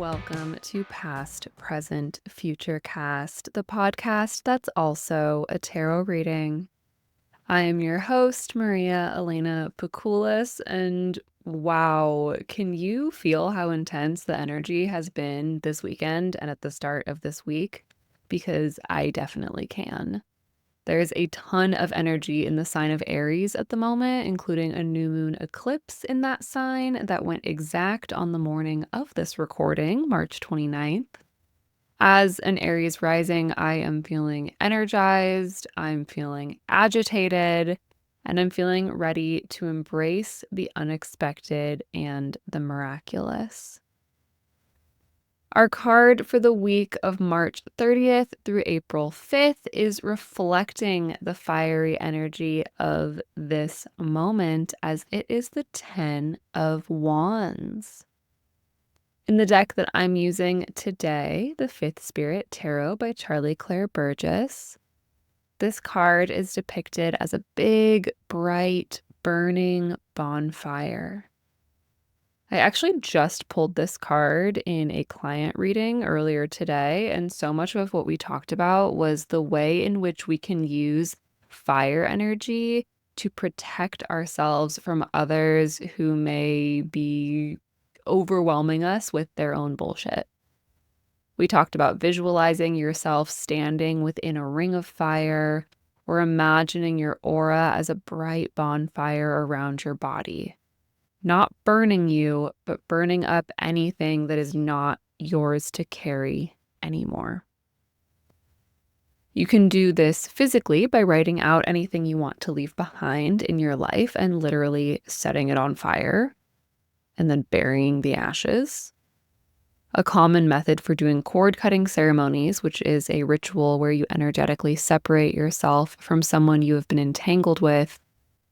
Welcome to Past, Present, Future Cast, the podcast that's also a tarot reading. I am your host, Maria Elena Pakulis, and wow, can you feel how intense the energy has been this weekend and at the start of this week? Because I definitely can. There's a ton of energy in the sign of Aries at the moment, including a new moon eclipse in that sign that went exact on the morning of this recording, March 29th. As an Aries rising, I am feeling energized, I'm feeling agitated, and I'm feeling ready to embrace the unexpected and the miraculous. Our card for the week of March 30th through April 5th is reflecting the fiery energy of this moment, as it is the 10 of Wands. In the deck that I'm using today, the Fifth Spirit Tarot by Charlie Claire Burgess, this card is depicted as a big, bright, burning bonfire. I actually just pulled this card in a client reading earlier today, and so much of what we talked about was the way in which we can use fire energy to protect ourselves from others who may be overwhelming us with their own bullshit. We talked about visualizing yourself standing within a ring of fire or imagining your aura as a bright bonfire around your body. Not burning you, but burning up anything that is not yours to carry anymore. You can do this physically by writing out anything you want to leave behind in your life and literally setting it on fire and then burying the ashes. A common method for doing cord cutting ceremonies, which is a ritual where you energetically separate yourself from someone you have been entangled with,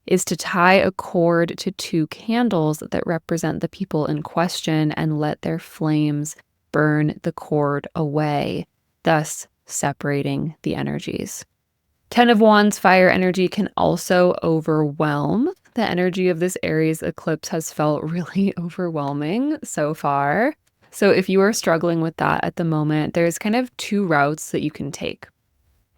is to tie a cord to 2 candles that represent the people in question and let their flames burn the cord away, thus separating the energies. 10 of Wands fire energy can also overwhelm. The energy of this Aries eclipse has felt really overwhelming so far. So if you are struggling with that at the moment, there's kind of 2 routes that you can take.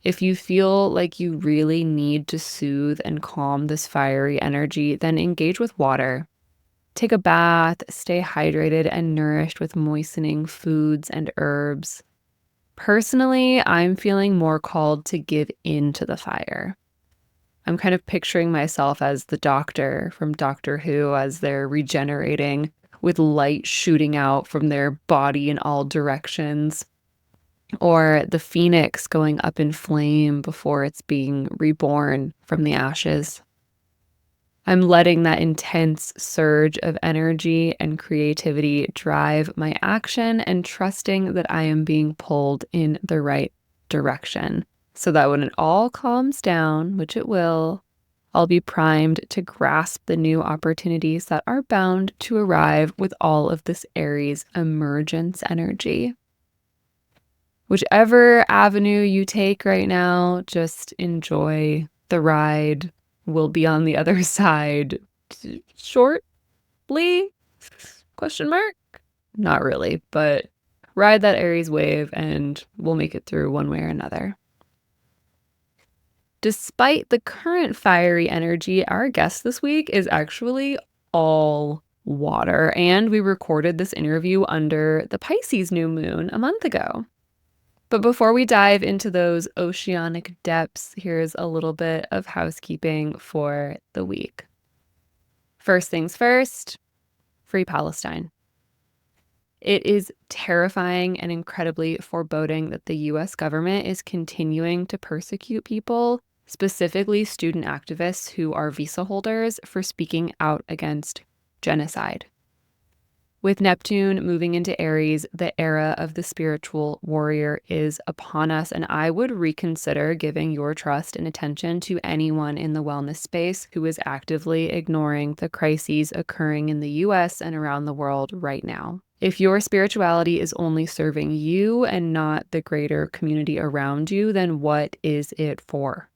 If you feel like you really need to soothe and calm this fiery energy, then engage with water. Take a bath, stay hydrated and nourished with moistening foods and herbs. Personally, I'm feeling more called to give in to the fire. I'm kind of picturing myself as the Doctor from Doctor Who as they're regenerating with light shooting out from their body in all directions. Or the phoenix going up in flame before it's being reborn from the ashes. I'm letting that intense surge of energy and creativity drive my action and trusting that I am being pulled in the right direction so that when it all calms down, which it will, I'll be primed to grasp the new opportunities that are bound to arrive with all of this Aries emergence energy. Whichever avenue you take right now, just enjoy the ride. We'll be on the other side shortly? Question mark? Not really, but ride that Aries wave and we'll make it through one way or another. Despite the current fiery energy, our guest this week is actually all water, and we recorded this interview under the Pisces new moon a month ago. But before we dive into those oceanic depths, here's a little bit of housekeeping for the week. First things first, free Palestine. It is terrifying and incredibly foreboding that the US government is continuing to persecute people, specifically student activists who are visa holders, for speaking out against genocide. With Neptune moving into Aries, the era of the spiritual warrior is upon us, and I would reconsider giving your trust and attention to anyone in the wellness space who is actively ignoring the crises occurring in the US and around the world right now. If your spirituality is only serving you and not the greater community around you, then what is it for?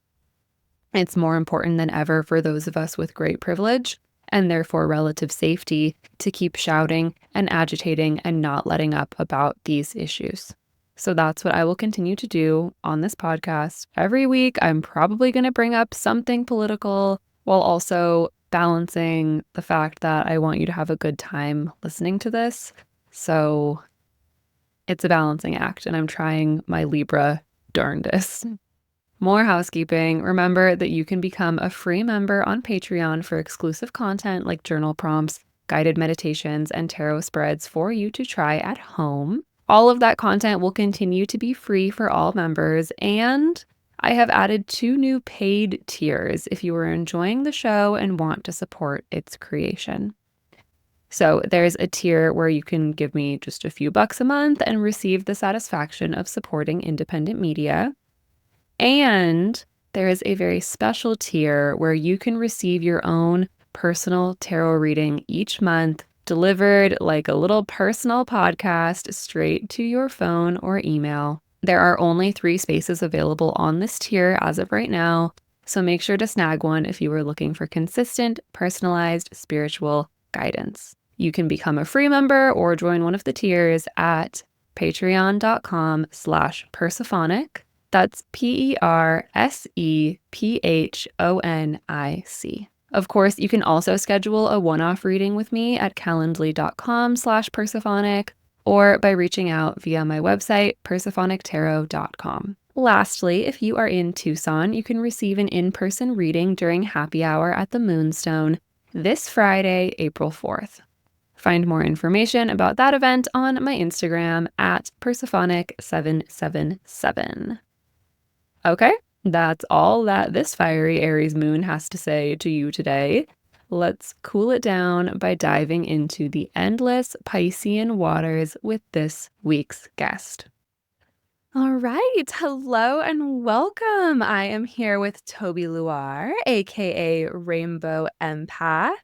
It's more important than ever for those of us with great privilege and therefore relative safety to keep shouting and agitating and not letting up about these issues. So that's what I will continue to do on this podcast. Every week, I'm probably going to bring up something political while also balancing the fact that I want you to have a good time listening to this. So it's a balancing act, and I'm trying my Libra darndest. More housekeeping. Remember that you can become a free member on Patreon for exclusive content like journal prompts, guided meditations, and tarot spreads for you to try at home. All of that content will continue to be free for all members, and I have added 2 new paid tiers if you are enjoying the show and want to support its creation. So there's a tier where you can give me just a few bucks a month and receive the satisfaction of supporting independent media. And there is a very special tier where you can receive your own personal tarot reading each month, delivered like a little personal podcast straight to your phone or email. There are only 3 spaces available on this tier as of right now, so make sure to snag one if you are looking for consistent, personalized spiritual guidance. You can become a free member or join one of the tiers at patreon.com/Persephonic. That's PERSEPHONIC. Of course, you can also schedule a one-off reading with me at calendly.com/Persephonic or by reaching out via my website, persephonictarot.com. Lastly, if you are in Tucson, you can receive an in-person reading during happy hour at the Moonstone this Friday, April 4th. Find more information about that event on my Instagram at Persephonic777. Okay, that's all that this fiery Aries moon has to say to you today. Let's cool it down by diving into the endless Piscean waters with this week's guest. All right, hello and welcome. I am here with Tobi Luar, aka Rainbow Empath.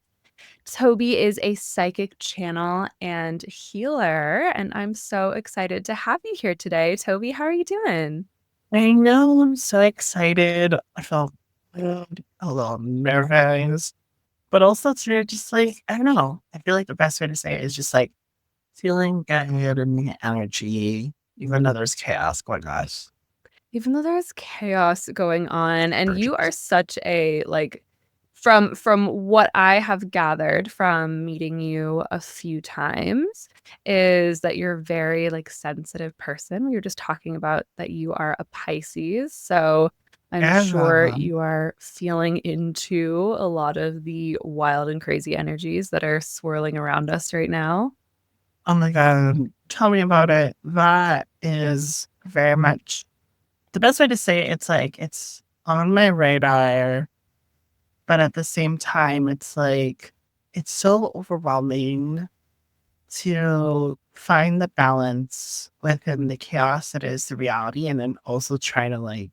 Tobi is a psychic channel and healer, and I'm so excited to have you here today. Tobi, how are you doing? I know, I'm so excited. I felt good, a little nervous, but also too, just like, I don't know. I feel like the best way to say it is just like feeling good in the energy, even though there's chaos going on. Even though there's chaos going on, and you Spiritual. are such a from what I have gathered from meeting you a few times, is that you're a very sensitive person. We were just talking about that you are a Pisces, so I'm sure Yeah. you are feeling into a lot of the wild and crazy energies that are swirling around us right now. Oh my God. Tell me about it. That is very much the best way to say it. It's like it's on my radar, but at the same time, it's like it's so overwhelming to find the balance within the chaos that is the reality, and then also try to like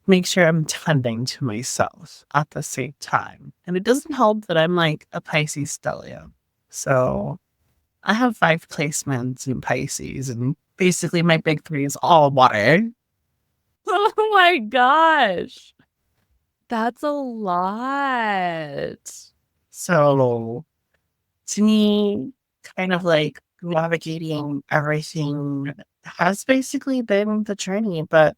make sure I'm tending to myself at the same time. And it doesn't help that I'm like a Pisces stellium. So I have 5 placements in Pisces, and basically my big 3 is all water. Oh my gosh. That's a lot. So to me, kind of like navigating everything has basically been the journey, but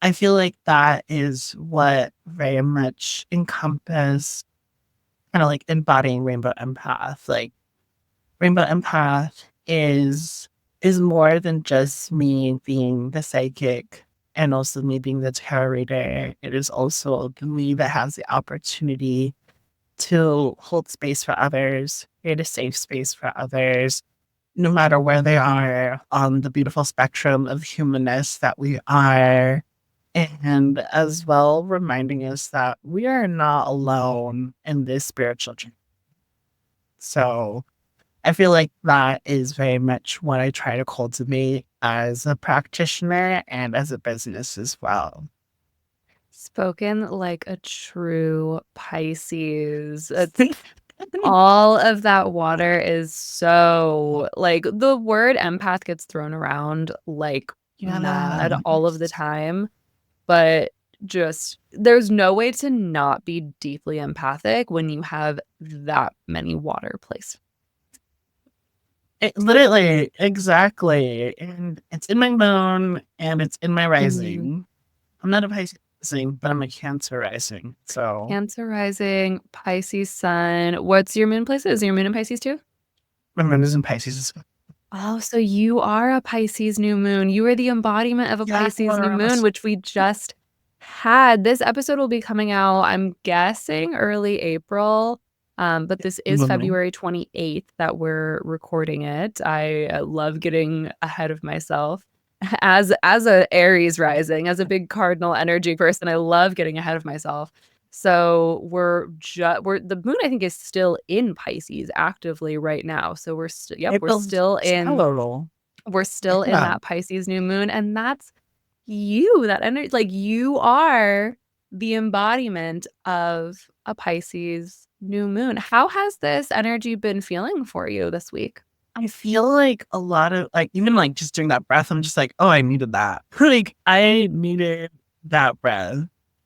I feel like that is what very much encompass kind of like embodying Rainbow Empath. Like Rainbow Empath is more than just me being the psychic and also me being the tarot reader. It is also me that has the opportunity to hold space for others, create a safe space for others, no matter where they are on the beautiful spectrum of humanness that we are. And as well, reminding us that we are not alone in this spiritual journey. So I feel like that is very much what I try to cultivate as a practitioner and as a business as well. Spoken like a true Pisces. It's all of that water is so the word empath gets thrown around like mad all of the Yes. time, but there's no way to not be deeply empathic when you have that many water placed. It literally, exactly. And it's in my moon and it's in my rising. I'm not a Pisces rising, but I'm a Cancer rising. So Cancer rising, Pisces sun. What's your moon place? Is your moon in Pisces too? my moon is in Pisces. Oh, so you are a Pisces new moon. You are the embodiment of a Pisces new moon, Yes. which we just had. This episode will be coming out, I'm guessing, early April. But this is February 28th that we're recording it. I love getting ahead of myself. As a Aries rising, as a big cardinal energy person, I love getting ahead of myself. So we're the moon, I think, is still in Pisces actively right now. So we're still we're still in that Pisces new moon, and that's you. That energy, like you are the embodiment of a Pisces new moon. How has this energy been feeling for you this week? I feel like a lot of like, even like just doing that breath, I'm just like, oh, I needed that. Like, I needed that breath.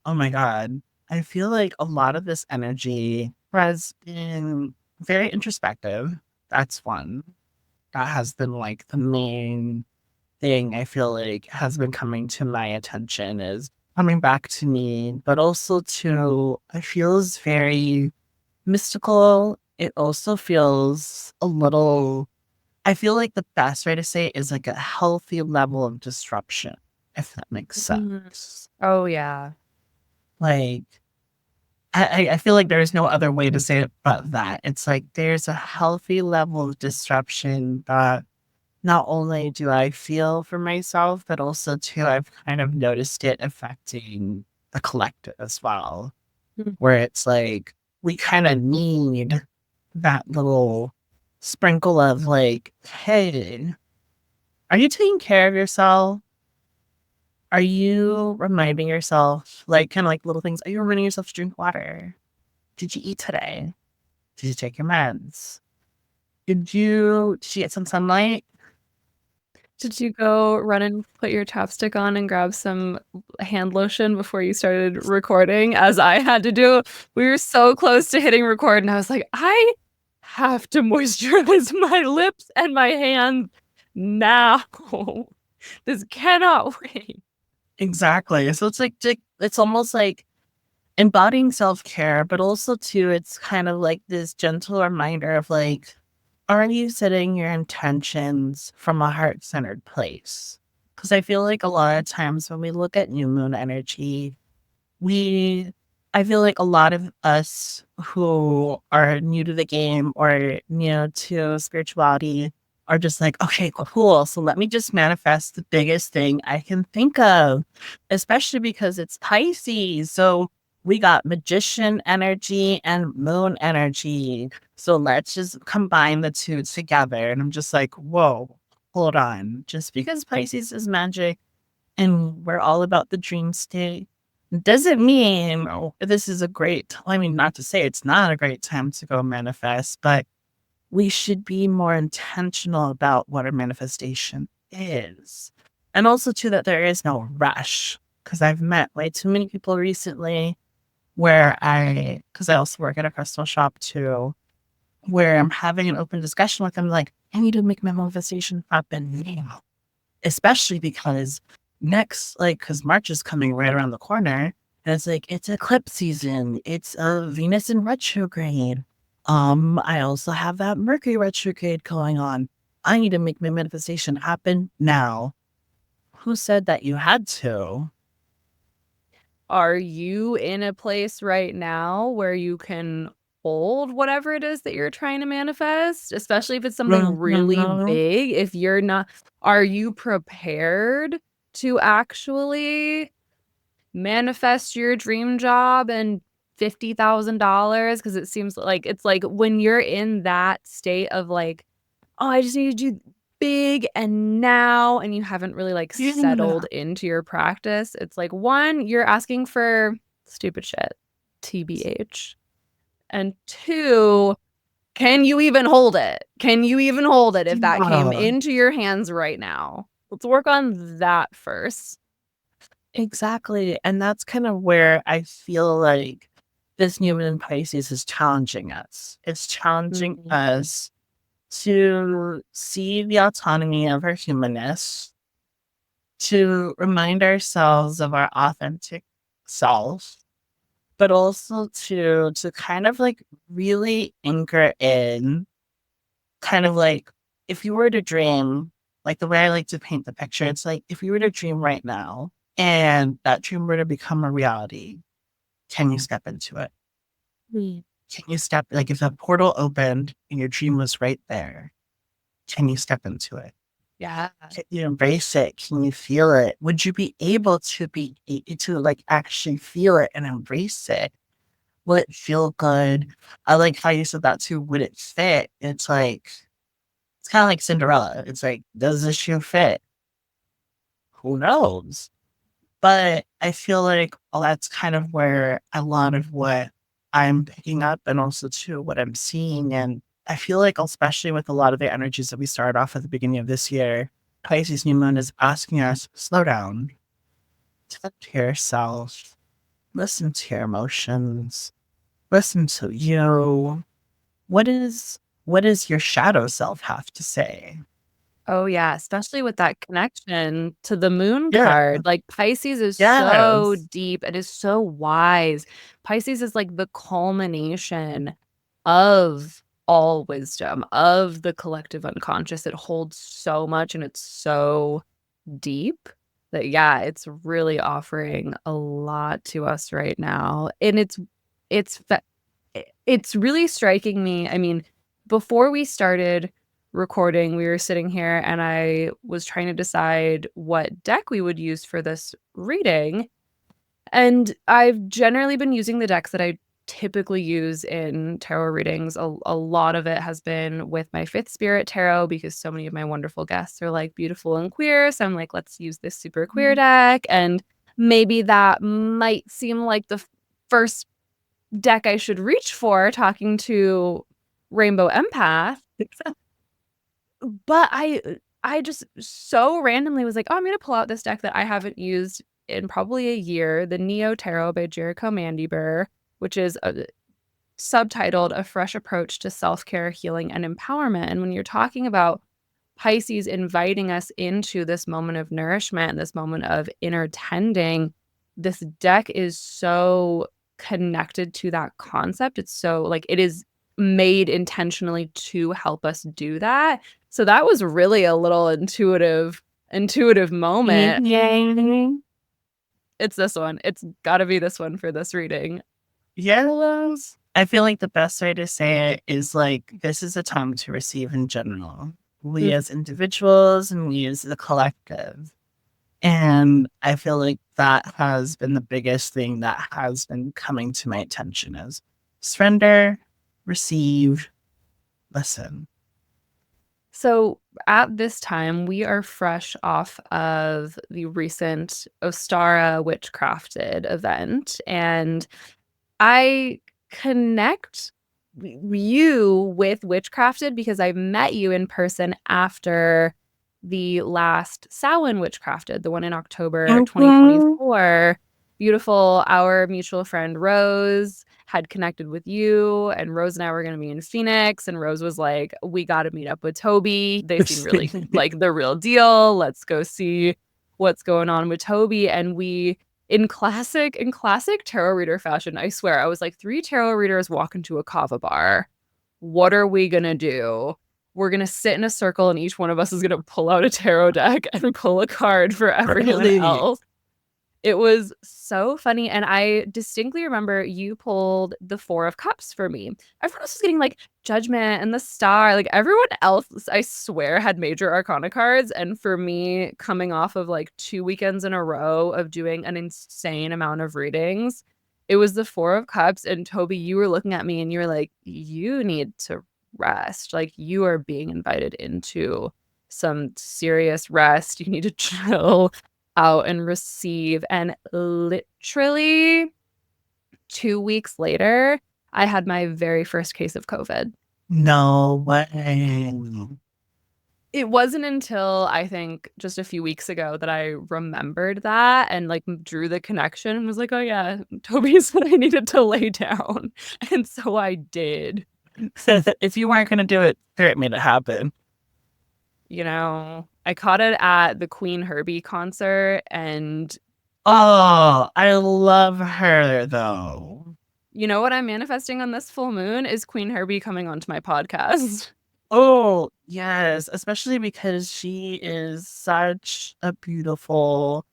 Oh my God. I feel like a lot of this energy has been very introspective. That's one. That has been like the main thing I feel like has been coming to my attention, is coming back to me, but also to, it feels very mystical. It also feels a little, I feel like the best way to say it is like a healthy level of disruption, if that makes sense. Oh, yeah. Like, I feel like there's no other way to say it but that. It's like there's a healthy level of disruption that not only do I feel for myself, but also too, I've kind of noticed it affecting the collective as well, where it's like we kind of need that little sprinkle of like, hey, are you taking care of yourself? Are you reminding yourself, like, kind of like little things? Are you reminding yourself to drink water? Did you eat today? Did you take your meds? Did you get some sunlight? Did you go run and put your chapstick on and grab some hand lotion before you started recording, as I had to do? We were so close to hitting record, and I was like, I have to moisturize my lips and my hands now. This cannot wait. Exactly. So it's like, it's almost like embodying self-care, but also too, it's kind of like this gentle reminder of like, are you setting your intentions from a heart-centered place? Because I feel like a lot of times when we look at new moon energy, I feel like a lot of us who are new to the game or new to spirituality are just like, okay, cool. So let me just manifest the biggest thing I can think of, especially because it's Pisces. So we got magician energy and moon energy. So let's just combine the two together. And I'm just like, whoa, hold on. Just because Pisces is magic and we're all about the dream state doesn't mean this is a great, I mean, not to say it's not a great time to go manifest, but we should be more intentional about what our manifestation is. And also, too, that there is no rush. Because I've met way too many people recently because I also work at a crystal shop too, where I'm having an open discussion with them, like, I need to make my manifestation happen now. Especially because because March is coming right around the corner, and it's like, it's eclipse season. It's Venus in retrograde. I also have that Mercury retrograde going on. I need to make my manifestation happen now. Who said that you had to? Are you in a place right now where you can hold whatever it is that you're trying to manifest, especially if it's something really big? If you're not, are you prepared to actually manifest your dream job and $50,000? Because it seems like it's like when you're in that state of like, oh, I just need to do big and now, and you haven't really like settled into your practice. It's like, one, you're asking for stupid shit, TBH. And two, can you even hold it? Can you even hold it if that came into your hands right now? Let's work on that first. Exactly. And that's kind of where I feel like this new moon in Pisces is challenging us. It's challenging Mhm. us to see the autonomy of our humanness, to remind ourselves of our authentic self, but also to kind of like really anchor in kind of like if you were to dream, like the way I like to paint the picture, it's like if you were to dream right now and that dream were to become a reality, can you step into it? Mm. Can you step like if a portal opened and your dream was right there, can you step into it? Yeah. Can you embrace it? Can you feel it? Would you be able to like actually feel it and embrace it? Will it feel good? I like how you said that too. Would it fit? It's like it's kind of like Cinderella. It's like, does this shoe fit? Who knows? But I feel like that's kind of where a lot of what I'm picking up and also too what I'm seeing. And I feel like especially with a lot of the energies that we started off at the beginning of this year, Pisces New Moon is asking us, slow down, tend to yourself, listen to your emotions, listen to you. What is what does your shadow self have to say? Oh, yeah, especially with that connection to the moon Yeah. card. Like, Pisces is so Yes. deep and is so wise. Pisces is like the culmination of all wisdom, of the collective unconscious. It holds so much and it's so deep that, yeah, it's really offering a lot to us right now. And it's fa it's really striking me. I mean, before we started recording, we were sitting here and I was trying to decide what deck we would use for this reading. And I've generally been using the decks that I typically use in tarot readings. A lot of it has been with my Fifth Spirit Tarot because so many of my wonderful guests are like beautiful and queer. So I'm like, let's use this super queer deck. And maybe that might seem like the first deck I should reach for talking to Rainbow Empath. But I just so randomly was like, "Oh, I'm gonna pull out this deck that I haven't used in probably a year, the Neo Tarot by Jericho Mandybur, which is subtitled A Fresh Approach to Self-Care, Healing, and Empowerment." And when you're talking about Pisces inviting us into this moment of nourishment, this moment of inner tending, this deck is so connected to that concept. It's so like it is made intentionally to help us do that. So that was really a little intuitive moment. Yes. It's this one. It's got to be this one for this reading. Yes. I feel like the best way to say it is like this is a time to receive in general. We Mm. as individuals and we as the collective. And I feel like that has been the biggest thing that has been coming to my attention is surrender, receive, listen. So at this time, we are fresh off of the recent Ostara Witchcrafted event, and I connect you with Witchcrafted because I met you in person after the last Samhain Witchcrafted, the one in October Mhm. 2024. Beautiful, our mutual friend Rose had connected with you, and Rose and I were going to be in Phoenix. And Rose was like, "We got to meet up with Toby. They seem really like the real deal. Let's go see what's going on with Toby." And we in classic tarot reader fashion, I swear, I was like, three tarot readers walk into a kava bar. What are we gonna do? We're gonna sit in a circle and each one of us is gonna pull out a tarot deck and pull a card for everyone Really? else. It was so funny, and I distinctly remember you pulled the Four of Cups for me. Everyone else was getting, like, Judgment and the Star, like, everyone else, I swear, had major arcana cards, and for me, coming off of, like, 2 weekends in a row of doing an insane amount of readings, it was the Four of Cups, and Toby, you were looking at me and you were like, "You need to rest, like, you are being invited into some serious rest, you need to chill out and receive." And literally 2 weeks later, I had my very first case of COVID. No way. It wasn't until I think just a few weeks ago that I remembered that and like drew the connection and was like, oh yeah, Toby said I needed to lay down. And so I did. If you weren't going to do it, Spirit made it happen. I caught it at the Queen Herbie concert, and Oh, I love her though. you know what I'm manifesting on this full moon is Queen Herbie coming onto my podcast. Oh, yes, especially because she is such a beautiful,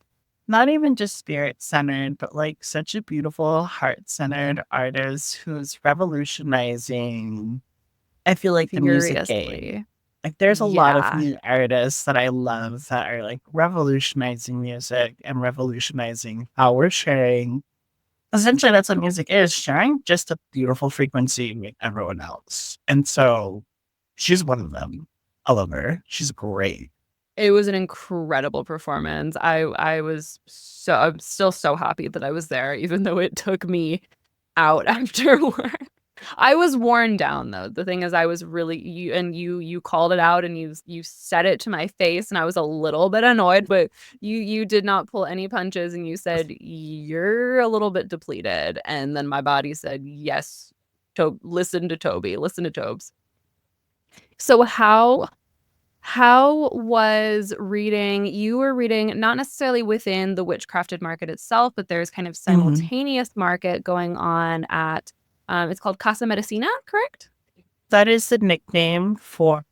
not even just spirit centered, but like such a beautiful heart centered artist who's revolutionizing, I feel like, the music game. Furiously. Like, there's a lot of Yeah. new artists that I love that are like revolutionizing music and revolutionizing how we're sharing. Essentially, that's what music is, sharing just a beautiful frequency with everyone else. And so she's one of them. I love her. She's great. It was an incredible performance. I'm still so happy that I was there, even though it took me out afterward. I was worn down though. The thing is I was really you called it out and you said it to my face and I was a little bit annoyed, but you did not pull any punches and you said you're a little bit depleted. And then my body said, yes, listen to Toby, listen to Tobes. So how was reading? You were reading not necessarily within the witchcrafted market itself, but there's kind of Mhm. simultaneous market going on at it's called Casa Medicina, correct? That is the nickname for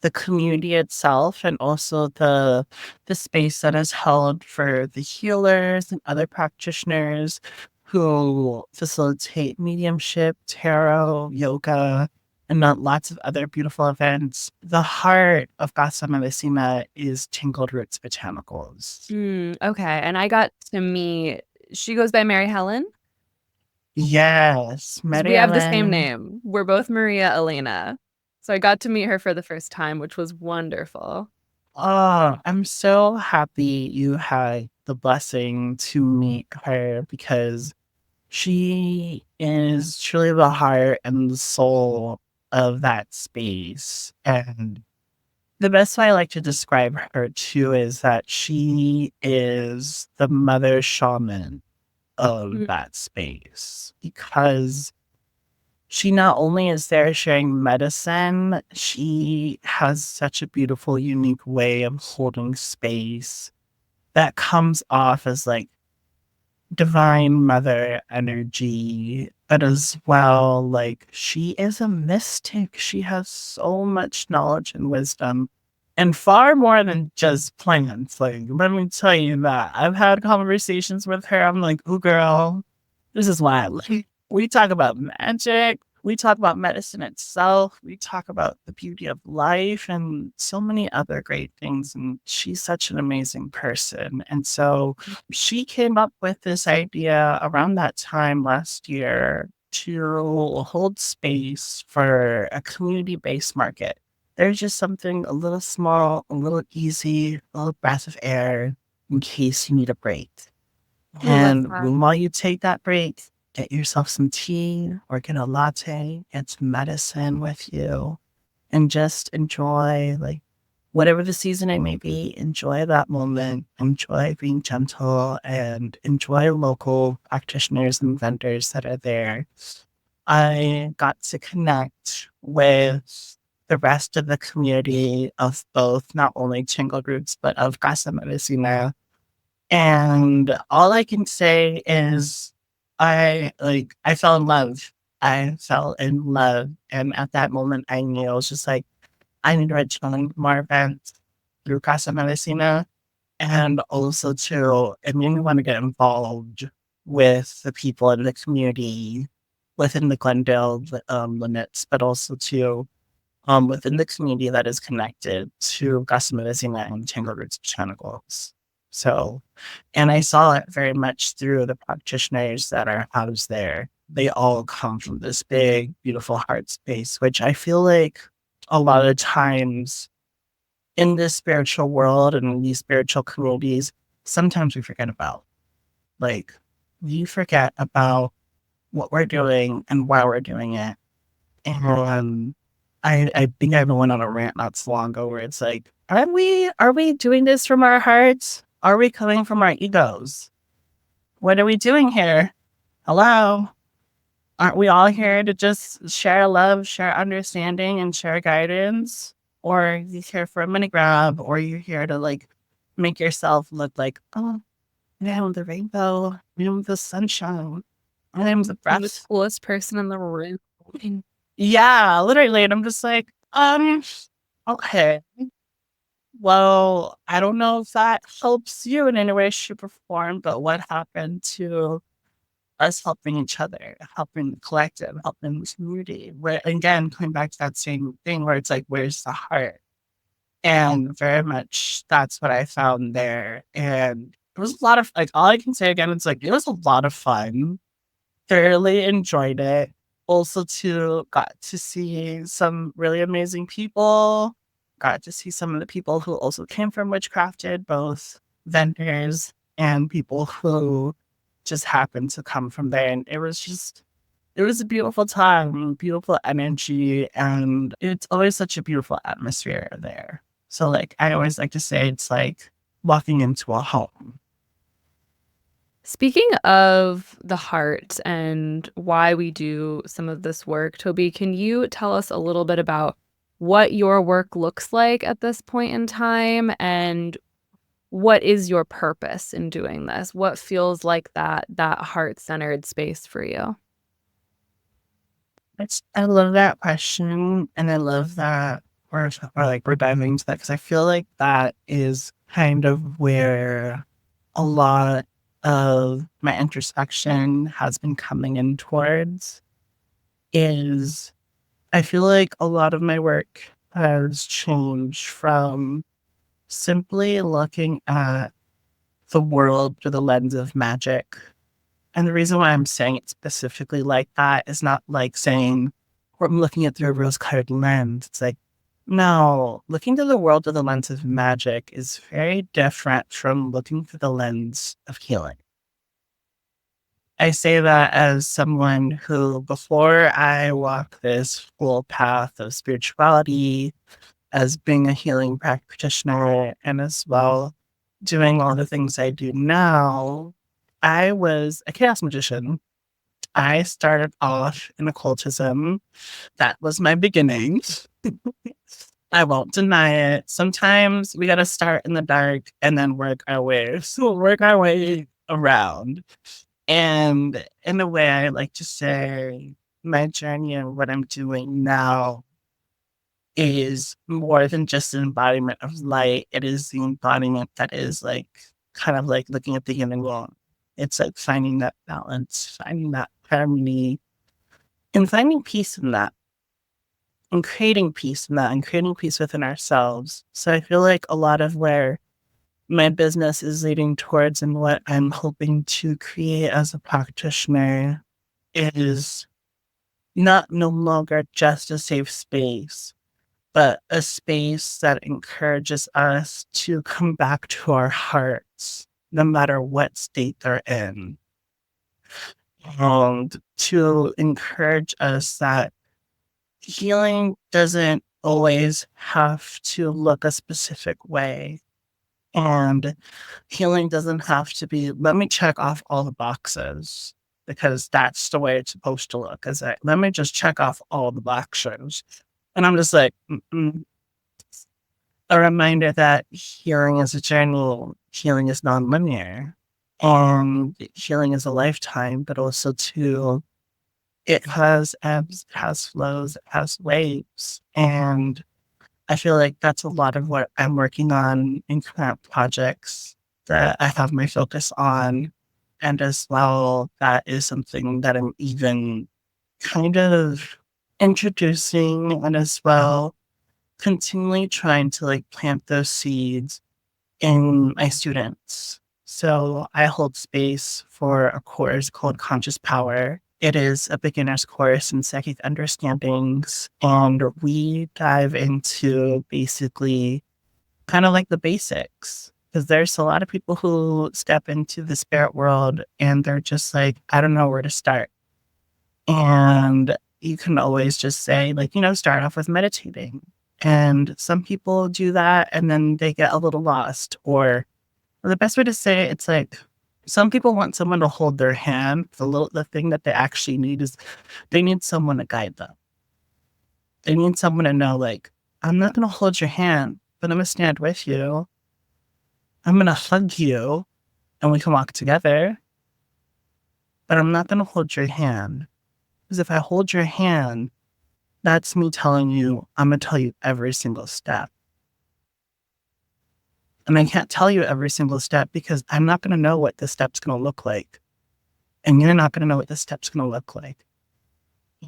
the community itself, and also the space that is held for the healers and other practitioners who facilitate mediumship, tarot, yoga, and lots of other beautiful events. The heart of Casa Medicina is Tingled Roots Botanicals. Okay. And I got to meet, she goes by Mary Helen Yes, because Mary we have the same Ellen. name. We're both Maria Elena. So I got to meet her for the first time, which was wonderful. Oh, I'm so happy you had the blessing to meet her because she is truly the heart and the soul of that space. And the best way I like to describe her too is that she is the mother shaman of Mm, that space because she not only is there sharing medicine, she has such a beautiful, unique way of holding space that comes off as like divine mother energy, but as well, like she is a mystic. She has so much knowledge and wisdom, and far more than just plants. Like, let me tell you that I've had conversations with her. I'm like, oh, girl, this is wild. Like, we talk about magic. We talk about medicine itself. We talk about the beauty of life and so many other great things. And she's such an amazing person. And so she came up with this idea around that time last year to hold space for a community based market. There's just something a little small, a little easy, a little breath of air in case you need a break. ooh, love And that. while you take that break, get yourself some tea or get a latte, get some medicine with you, and just enjoy, like, whatever the season it may be, enjoy that moment, enjoy being gentle, and enjoy local practitioners and vendors that are there. I got to connect with the rest of the community of both not only Chingle groups, but of Casa Medicina, and all I can say is I fell in love. I fell in love. And at that moment I knew I was just like, I need to join more events through Casa Medicina. And also too, it made me want to get involved with the people in the community within the Glendale limits, but also too within the community that is connected to Casa Medicina and Tango Roots Botanicals. So, and I saw it very much through the practitioners that are housed there. They all come from this big, beautiful heart space, which I feel like a lot of times in this spiritual world and in these spiritual communities, sometimes we forget about. Like, we forget about what we're doing and why we're doing it. And I think I went on a rant not so long ago where it's like, are we doing this from our hearts? Are we coming from our egos? What are we doing here? Hello? Aren't we all here to just share love, share understanding, and share guidance? Or are you here for a money grab? Or you're here to like make yourself look like, oh, I am the rainbow, I am the sunshine, I am the I'm the breath. coolest person in the room. Yeah, literally. And I'm just like, okay. Well, I don't know if that helps you in any way, shape, or form, but what happened to us helping each other, helping the collective, helping the community? Where again, coming back to that same thing where it's like, where's the heart? And very much that's what I found there. And it was a lot of like all I can say again, it's like it was a lot of fun. Thoroughly enjoyed it. Also too got to see some really amazing people. Got to see some of the people who also came from Witchcrafted, both vendors and people who just happened to come from there. And it was a beautiful time, beautiful energy, and it's always such a beautiful atmosphere there. So like I always like to say it's like walking into a home. Speaking of the heart and why we do some of this work, Toby, can you tell us a little bit about what your work looks like at this point in time and what is your purpose in doing this? What feels like that heart-centered space for you? I love that question, and I love that or like we're diving into that because I feel like that is kind of where a lot of my introspection has been coming in towards. Is I feel like a lot of my work has changed from simply looking at the world through the lens of magic. And the reason why I'm saying it specifically like that is not like saying, or I'm looking at through a rose colored lens. It's like, no, looking through the world through the lens of magic is very different from looking through the lens of healing. I say that as someone who, before I walked this full path of spirituality, as being a healing practitioner, and as well doing all the things I do now, I was a chaos magician. I started off in occultism. That was my beginnings. I won't deny it. Sometimes we got to start in the dark and then work our way. So work our way around. And in a way, I like to say my journey and what I'm doing now is more than just an embodiment of light. It is the embodiment that is like kind of like looking at the human world. It's like finding that balance, finding that harmony, and finding peace in that, and creating peace in that, and creating peace within ourselves. So I feel like a lot of where my business is leading towards and what I'm hoping to create as a practitioner is not no longer just a safe space, but a space that encourages us to come back to our hearts, no matter what state they're in, and to encourage us that healing doesn't always have to look a specific way. And healing doesn't have to be, let me check off all the boxes because that's the way it's supposed to look. Is that let me just check off all the boxes. And I'm just like, a reminder that healing is a journey, healing is non-linear, and healing is a lifetime, but also too, it has ebbs, it has flows, it has waves. And I feel like that's a lot of what I'm working on in current projects that I have my focus on. And as well, that is something that I'm even kind of introducing and as well continually trying to like plant those seeds in my students. So I hold space for a course called Conscious Power. It is a beginner's course in psychic understandings, and we dive into basically kind of like the basics. Because there's a lot of people who step into the spirit world and they're just like, I don't know where to start. And you can always just say, like, start off with meditating. And some people do that and then they get a little lost. Or the best way to say it, it's like some people want someone to hold their hand. The thing that they actually need is they need someone to guide them. They need someone to know, like, I'm not going to hold your hand, but I'm going to stand with you. I'm going to hug you and we can walk together. But I'm not going to hold your hand. Because if I hold your hand, that's me telling you, I'm going to tell you every single step. And I can't tell you every single step because I'm not going to know what the step's going to look like. And you're not going to know what the step's going to look like.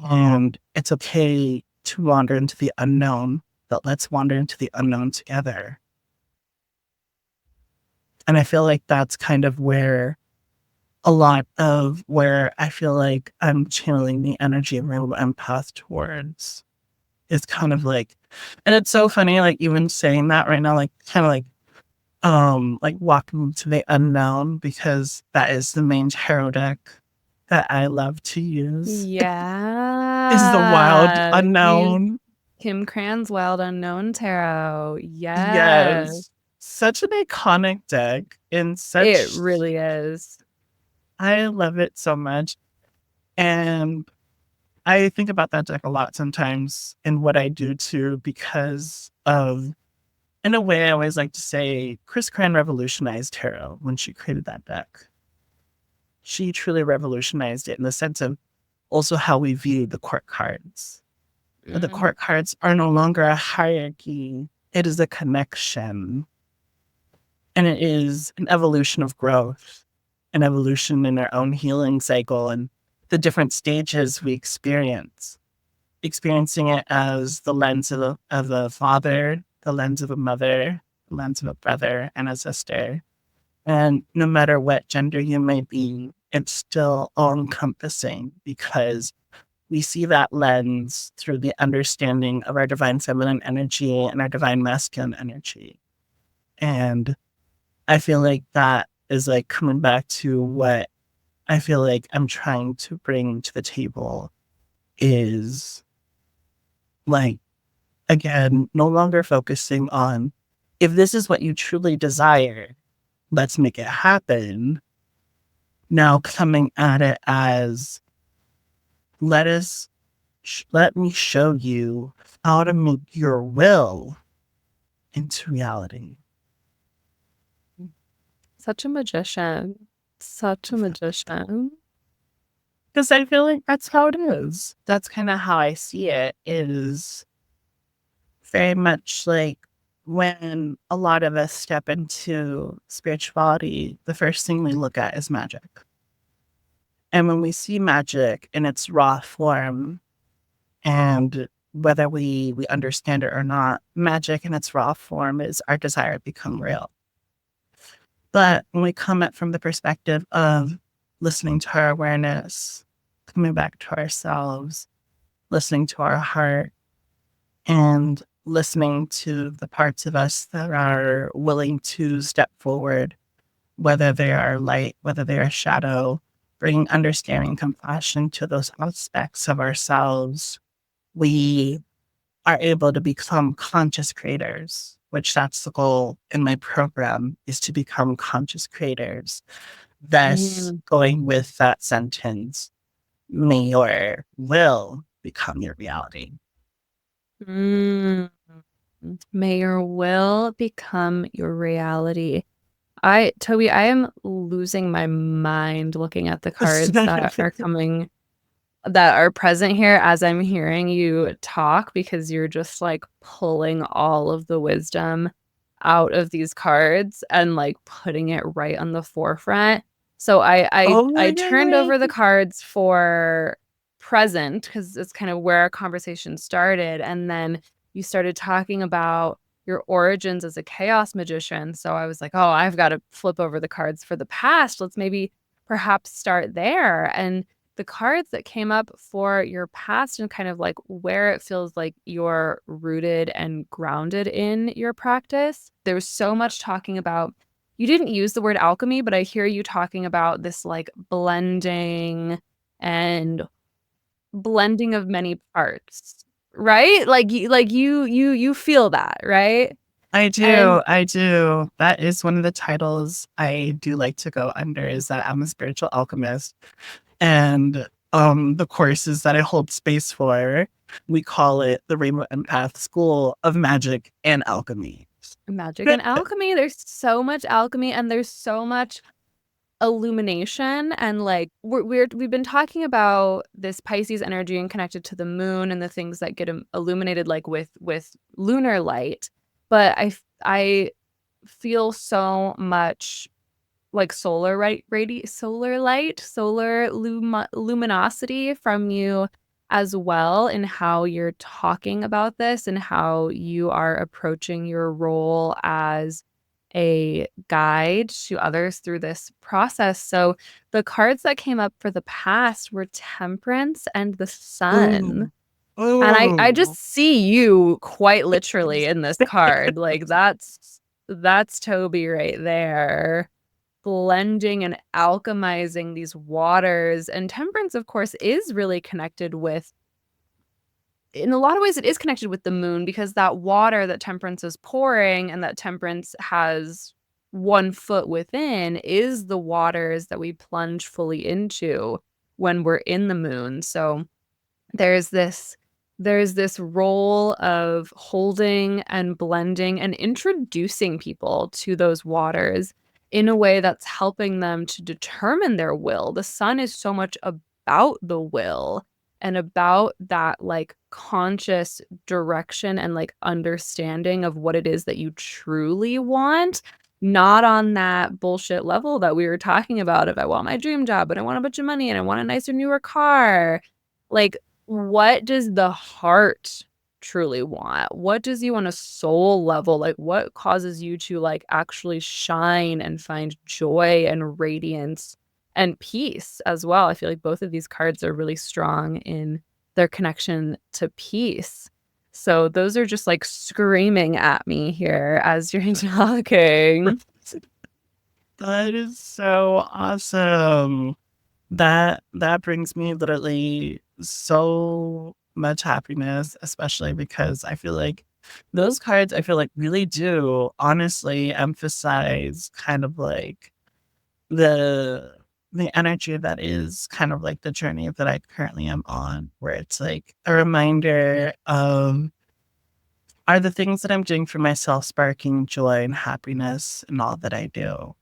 And it's okay to wander into the unknown, but let's wander into the unknown together. And I feel like that's kind of where a lot of where I feel like I'm channeling the energy of Rainbow Empath towards is kind of like, and it's so funny, like even saying that right now, like kind of like walking to the unknown, because that is the main tarot deck that I love to use. Is the wild Yeah. unknown. Kim Cran's Wild Unknown Tarot. Yes. Yes. Such an iconic deck in It such, really is. I love it so much. And I think about that deck a lot sometimes in what I do too, because of, in a way, I always like to say Chris Cran revolutionized tarot when she created that deck. She truly revolutionized it in the sense of also how we view the court cards. The court cards are no longer a hierarchy. It is a connection. And it is an evolution of growth, an evolution in our own healing cycle and the different stages we experience. Experiencing it as the lens of a father, the lens of a mother, the lens of a brother and a sister. And no matter what gender you may be, it's still all encompassing because we see that lens through the understanding of our divine feminine energy and our divine masculine energy. And I feel like that is like coming back to what I feel like I'm trying to bring to the table is like, again, no longer focusing on if this is what you truly desire, let's make it happen. Now coming at it as let me show you how to make your will into reality. Such a magician. Such a magician. Because I feel like that's how it is. That's kind of how I see it, is very much like when a lot of us step into spirituality, the first thing we look at is magic. And when we see magic in its raw form, and whether we understand it or not, magic in its raw form is our desire to become real. But when we come at from the perspective of listening to our awareness, coming back to ourselves, listening to our heart, and listening to the parts of us that are willing to step forward, whether they are light, whether they are shadow, bringing understanding, compassion to those aspects of ourselves, we are able to become conscious creators, which that's the goal in my program, is to become conscious creators. Thus, going with that sentence, may your will become your reality. May your will become your reality. Tobi, I am losing my mind looking at the cards that are coming, that are present here as I'm hearing you talk, because you're just like pulling all of the wisdom out of these cards and like putting it right on the forefront. So I turned over the cards for present because it's kind of where our conversation started, and then you started talking about your origins as a chaos magician. So I was like, oh, I've got to flip over the cards for the past. Let's maybe perhaps start there. And the cards that came up for your past and kind of like where it feels like you're rooted and grounded in your practice. There's so much talking about, you didn't use the word alchemy, but I hear you talking about this like blending and blending of many parts, right? Like you feel that, right? I And do, I do. That is one of the titles I do like to go under, is that I'm a spiritual alchemist. And the courses that I hold space for, we call it the Rainbow Empath School of Magic and Alchemy. magic and alchemy, there's so much alchemy and there's so much illumination, and like we've been talking about this Pisces energy and connected to the moon and the things that get illuminated like with lunar light, but I feel so much like solar light, luminosity from you as well, in how you're talking about this and how you are approaching your role as a guide to others through this process. So the cards that came up for the past were Temperance and the Sun. Ooh. And I Ooh. just see you quite literally in this card. Like that's Toby right there, blending and alchemizing these waters. And Temperance, of course, is really connected with, in a lot of ways, it is connected with the moon, because that water that Temperance is pouring and that Temperance has 1 foot within is the waters that we plunge fully into when we're in the moon. So there's this there's this role of holding and blending and introducing people to those waters in a way that's helping them to determine their will. The sun is so much about the will and about that like conscious direction and like understanding of what it is that you truly want, not on that bullshit level that we were talking about, if I want my dream job, but I want a bunch of money and I want a nicer, newer car. Like, what does the heart truly want? What does you on a soul level? Like, what causes you to like actually shine and find joy and radiance and peace as well? I feel like both of these cards are really strong in their connection to peace. So those are just like screaming at me here as you're talking. That is so awesome. That brings me literally so much happiness, especially because I feel like those cards, I feel like really do honestly emphasize kind of like the the energy that is kind of like the journey that I currently am on, where it's like a reminder of, are the things that I'm doing for myself sparking joy and happiness in all that I do?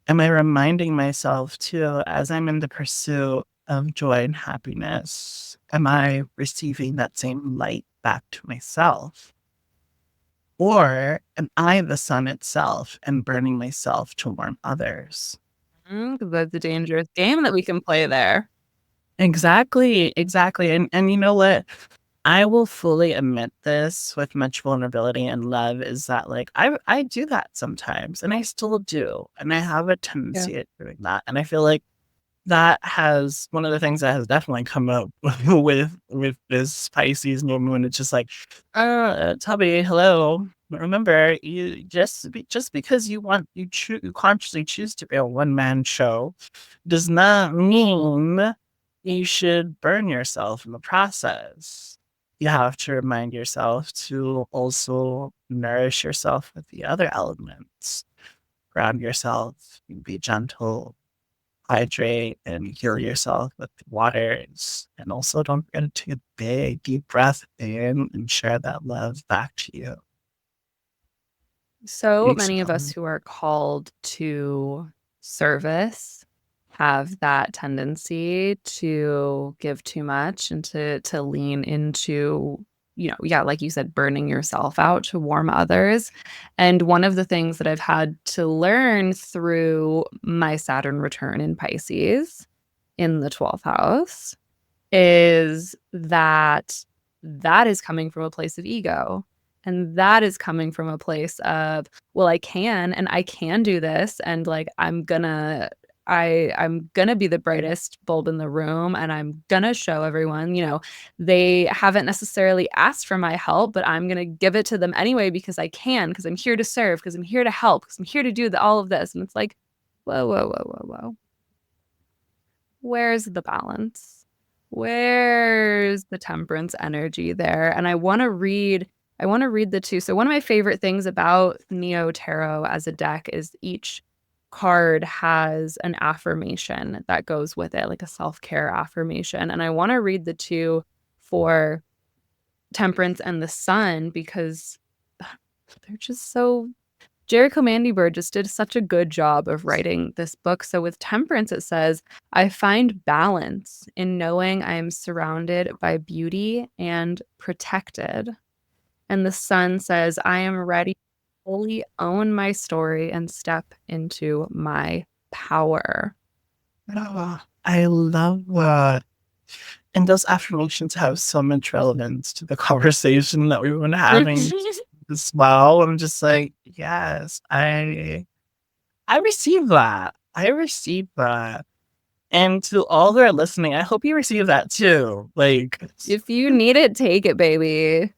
Am I reminding myself too, as I'm in the pursuit of joy and happiness, am I receiving that same light back to myself? Or am I the sun itself and burning myself to warm others? 'Cause that's a dangerous game that we can play there. Exactly, exactly. And you know what? I will fully admit this with much vulnerability and love, is that like I do that sometimes and I still do. And I have a Yeah. tendency at doing that. And I feel like that has one of the things that has definitely come up with this Pisces new moon. It's just like, Tubby, hello. Remember, you just because you consciously choose to be a one man show, does not mean you should burn yourself in the process. You have to remind yourself to also nourish yourself with the other elements. Ground yourself, be gentle, hydrate and heal yourself with waters. And also don't forget to take a big, deep breath in and share that love back to you. So Peace many of us out. who are called to service have that tendency to give too much and to lean into, yeah, like you said, burning yourself out to warm others. And one of the things that I've had to learn through my Saturn return in Pisces in the 12th house is that that is coming from a place of ego. And that is coming from a place of, well, I can and I can do this. And like I'm gonna be the brightest bulb in the room and I'm gonna show everyone, they haven't necessarily asked for my help, but I'm gonna give it to them anyway because I can, because I'm here to serve, because I'm here to help, because I'm here to do all of this. And it's like, whoa, whoa, whoa, whoa, whoa. Where's the balance? Where's the temperance energy there? And I want to read the two. So one of my favorite things about Neo Tarot as a deck is each card has an affirmation that goes with it, like a self-care affirmation. And I want to read the two for Temperance and the Sun because they're just so Jericho Mandybird just did such a good job of writing this book. So with Temperance, it says, I find balance in knowing I am surrounded by beauty and protected. And the Sun says, I am ready to fully own my story and step into my power. I love that. And those affirmations have so much relevance to the conversation that we've been having as well. I'm just like, yes, I receive that. I receive that. And to all who are listening, I hope you receive that too. Like, if you need it, take it, baby.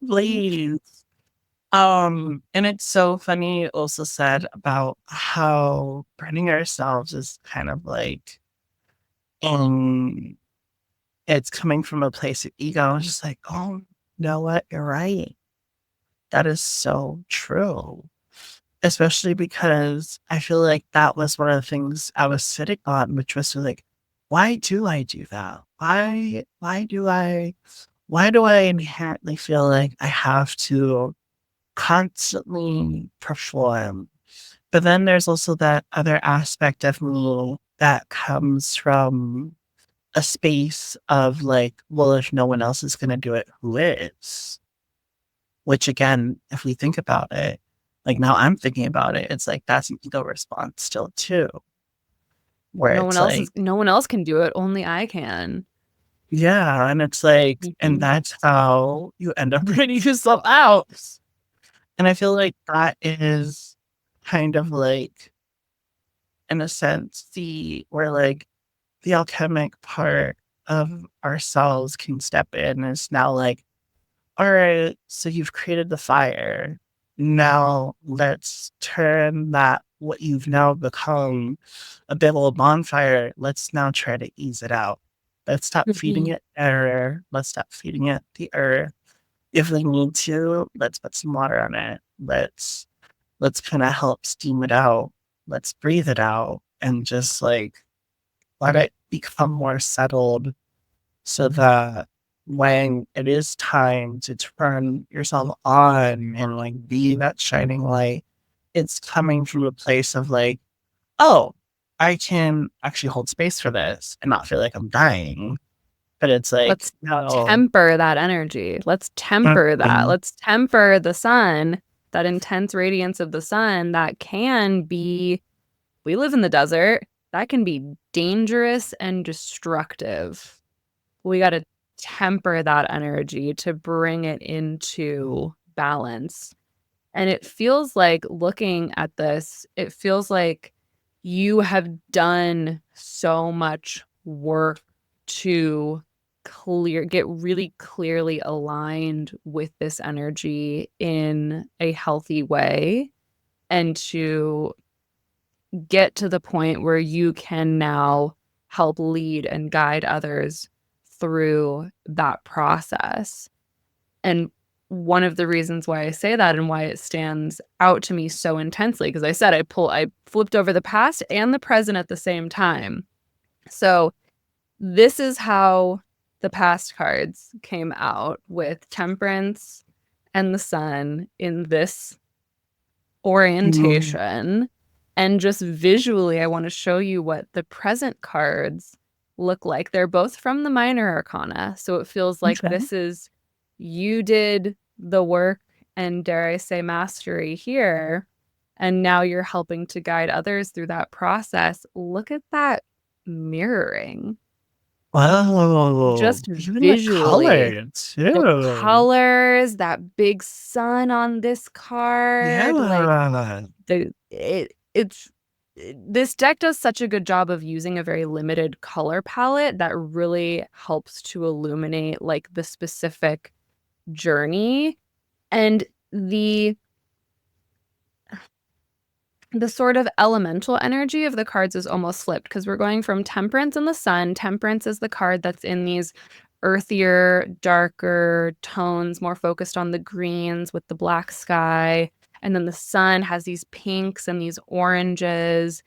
please. And it's so funny you also said about how burning ourselves is kind of like it's coming from a place of ego. I was just like, oh, you know what? You're right. That is so true. Especially because I feel like that was one of the things I was sitting on, which was like, why do I do that? Why do I inherently feel like I have to constantly perform? But then there's also that other aspect of me that comes from a space of like, well, if no one else is going to do it, who is? Which again, if we think about it, like now I'm thinking about it, it's like that's an ego response still too, where No it's one else like, no one else can do it, only I can. yeah, and it's like, and that's how you end up bringing yourself out. And I feel like that is kind of like, in a sense, where like the alchemic part of ourselves can step in. Is now like, all right, so you've created the fire. Now let's turn that, what you've now become, a bit of a bonfire. Let's now try to ease it out. Let's stop feeding it air. Let's stop feeding it the earth. If we need to, let's put some water on it. Let's kind of help steam it out. Let's breathe it out and just like let it become more settled so that when it is time to turn yourself on and like be that shining light, it's coming from a place of like, oh, I can actually hold space for this and not feel like I'm dying. But it's like, Let's no. temper that energy. Let's temper that. Mm-mm. Let's temper the sun, that intense radiance of the sun that can be, we live in the desert, that can be dangerous and destructive. We got to temper that energy to bring it into balance. And it feels like looking at this, it feels like you have done so much work to get really clearly aligned with this energy in a healthy way and to get to the point where you can now help lead and guide others through that process. And one of the reasons why I say that and why it stands out to me so intensely, because I said I flipped over the past and the present at the same time. So this is how the past cards came out with Temperance and the Sun in this orientation. And just visually, I want to show you what the present cards look like. They're both from the Minor Arcana. So it feels like Okay. this is, you did the work and, dare I say, mastery here. And now you're helping to guide others through that process. Look at that mirroring. Wow. Just Even the color visually. The too. colors, that big sun on this card, like Yeah. this deck does such a good job of using a very limited color palette that really helps to illuminate like the specific journey and the sort of elemental energy of the cards is almost flipped because we're going from Temperance and the Sun. Temperance is the card that's in these earthier, darker tones, more focused on the greens with the black sky. And then the Sun has these pinks and these oranges.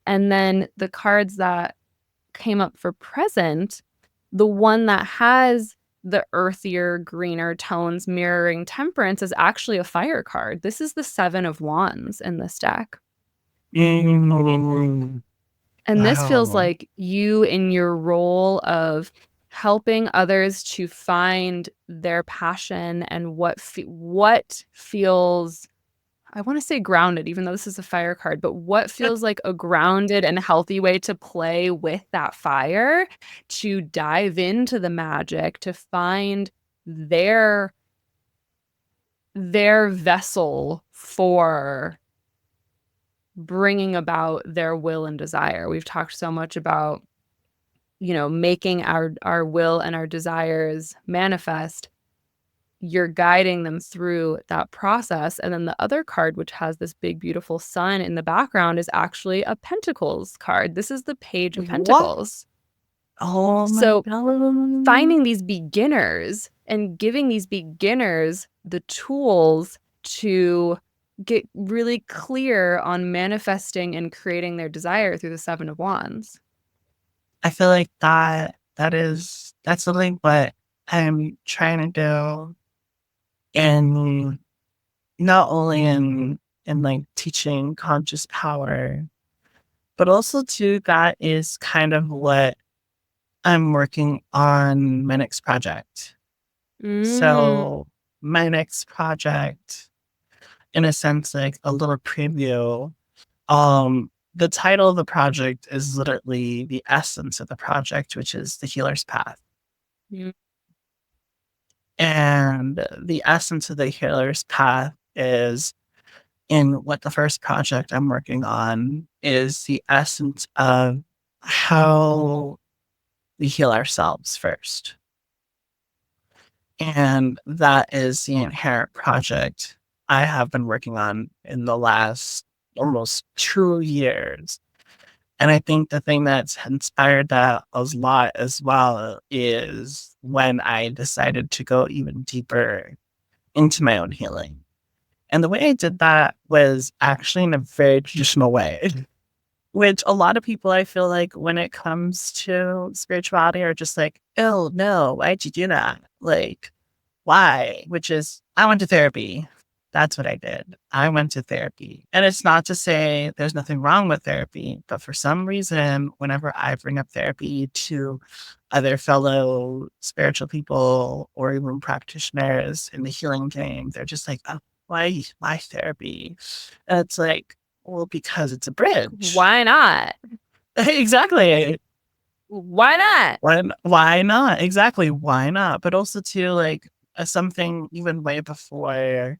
And then the cards that came up for Present, the one that has the earthier, greener tones mirroring Temperance is actually a fire card. This is the Seven of Wands in this deck. Mm, And this feels wow. like you in your role of helping others to find their passion and what feels, I want to say grounded, even though this is a fire card, but what feels like a grounded and healthy way to play with that fire, to dive into the magic, to find their vessel for bringing about their will and desire. We've talked so much about, making our will and our desires manifest. You're guiding them through that process. And then the other card, which has this big, beautiful sun in the background, is actually a Pentacles card. This is the Page of What? Pentacles. Oh my So god. finding these beginners and giving these beginners the tools to get really clear on manifesting and creating their desire through the Seven of Wands. I feel like that's something what I'm trying to do, and not only in like teaching conscious power, but also too that is kind of what I'm working on my next project. Mm. So my next project, in a sense, like a little preview. The title of the project is literally the essence of the project, which is the healer's path. Mm. And the essence of the healer's path is in what the first project I'm working on is the essence of how we heal ourselves first. And that is the inherent project I have been working on in the last almost 2 years. And I think the thing that's inspired that a lot as well is when I decided to go even deeper into my own healing. And the way I did that was actually in a very traditional way, which a lot of people I feel like when it comes to spirituality are just like, oh no, why'd you do that? Like, why? Which is, I went to therapy. That's what I did. I went to therapy. And it's not to say there's nothing wrong with therapy, but for some reason, whenever I bring up therapy to other fellow spiritual people or even practitioners in the healing game, they're just like, oh, why therapy? And it's like, well, because it's a bridge. Why not? Exactly. Why not? Why not? Exactly. Why not? But also too, like something even way before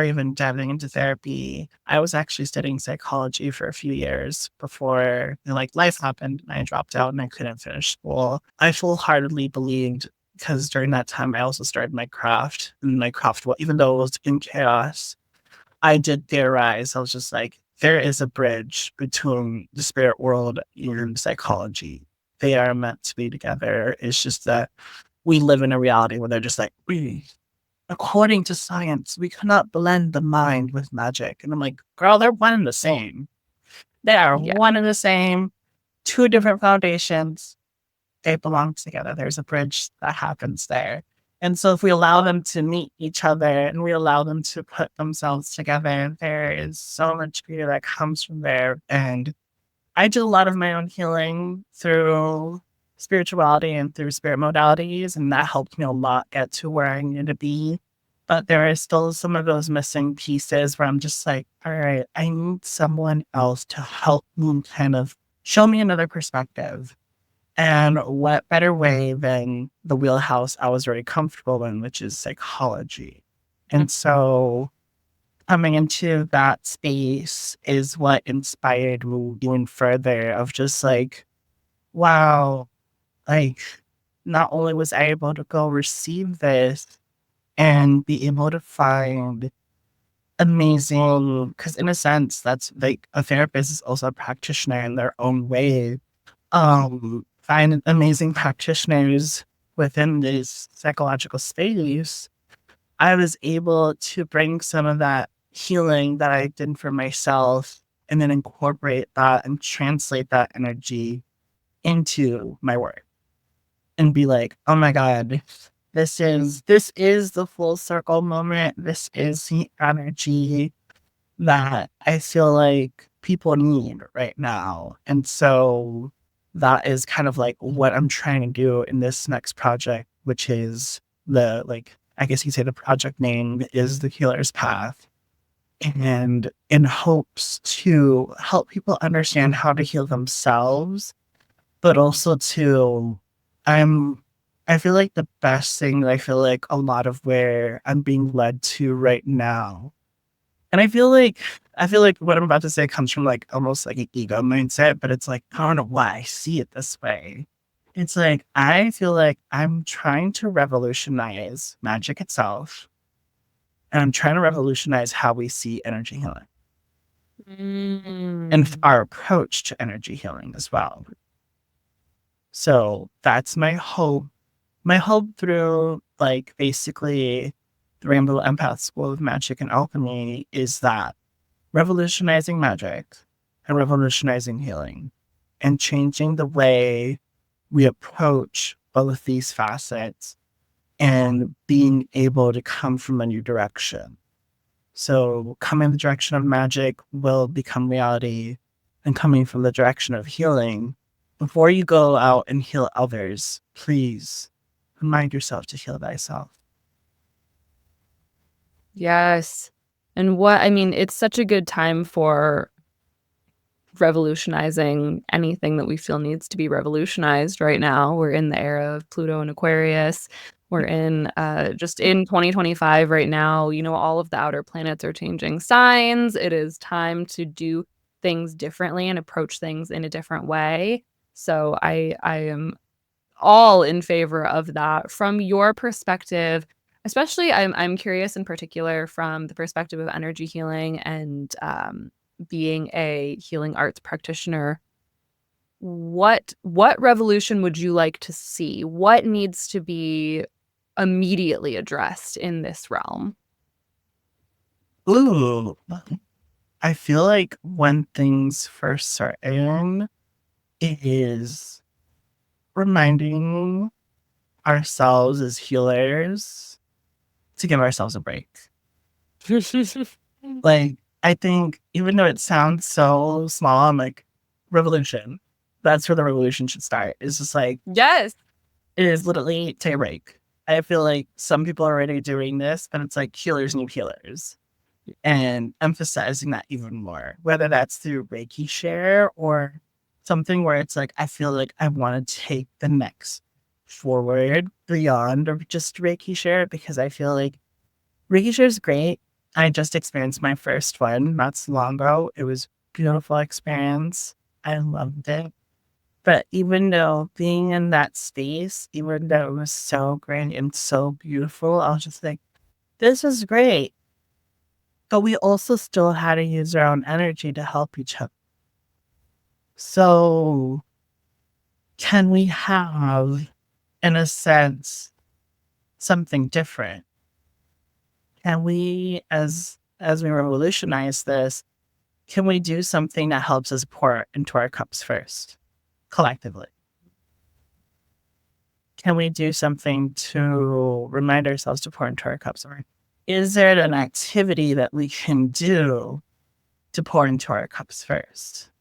even diving into therapy, I was actually studying psychology for a few years before like life happened and I dropped out and I couldn't finish school. I full heartedly believed because during that time I also started my craft and my craft, even though it was in chaos, I did theorize. I was just like, there is a bridge between the spirit world and psychology. They are meant to be together. It's just that we live in a reality where they're just like, according to science, we cannot blend the mind with magic. And I'm like, girl, they're one and the same. They are Yeah. one and the same, two different foundations. They belong together. There's a bridge that happens there. And so if we allow them to meet each other and we allow them to put themselves together, there is so much beauty that comes from there. And I did a lot of my own healing through spirituality and through spirit modalities, and that helped me a lot get to where I needed to be. But there are still some of those missing pieces where I'm just like, all right, I need someone else to help me kind of show me another perspective. And what better way than the wheelhouse I was very comfortable in, which is psychology. And so coming into that space is what inspired me even further of just like, wow, like not only was I able to go receive this and be able to find amazing because in a sense that's like a therapist is also a practitioner in their own way. Find amazing practitioners within this psychological space. I was able to bring some of that healing that I did for myself and then incorporate that and translate that energy into my work and be like, oh my God, this is the full circle moment. This is the energy that I feel like people need right now. And so that is kind of like what I'm trying to do in this next project, which is the like I guess you say the project name is the Healer's Path. And in hopes to help people understand how to heal themselves, but also to I'm I feel like the best thing I feel like a lot of where I'm being led to right now. And I feel like what I'm about to say comes from like almost like an ego mindset, but it's like I don't know why I see it this way. It's like I feel like I'm trying to revolutionize magic itself, and I'm trying to revolutionize how we see energy healing and Mm. our approach to energy healing as well. So that's my hope. My hope through like basically the Rainbow Empath School of Magic and Alchemy is that revolutionizing magic and revolutionizing healing and changing the way we approach both these facets and being able to come from a new direction. So, coming in the direction of magic will become reality, and coming from the direction of healing, before you go out and heal others, please remind yourself to heal thyself. Yes. And I mean, it's such a good time for revolutionizing anything that we feel needs to be revolutionized right now. We're in the era of Pluto and Aquarius. We're in just in 2025 right now. You know, all of the outer planets are changing signs. It is time to do things differently and approach things in a different way. So I am all in favor of that. From your perspective, especially I'm curious in particular from the perspective of energy healing and being a healing arts practitioner. What revolution would you like to see? What needs to be immediately addressed in this realm? Ooh, I feel like when things first start airing, it is reminding ourselves as healers to give ourselves a break. Like, I think even though it sounds so small, I'm like, revolution. That's where the revolution should start. It's just like, Yes. it is literally take a break. I feel like some people are already doing this, but it's like healers need healers and emphasizing that even more, whether that's through Reiki share or something where it's like, I feel like I want to take the next forward beyond or just Reiki share because I feel like Reiki share is great. I just experienced my first one not so long ago. It was a beautiful experience. I loved it. But even though being in that space, even though it was so great and so beautiful, I was just like, this is great. But we also still had to use our own energy to help each other. So, can we have, in a sense, something different? Can we, as we revolutionize this, can we do something that helps us pour into our cups first, collectively? Can we do something to remind ourselves to pour into our cups? Or is there an activity that we can do to pour into our cups first?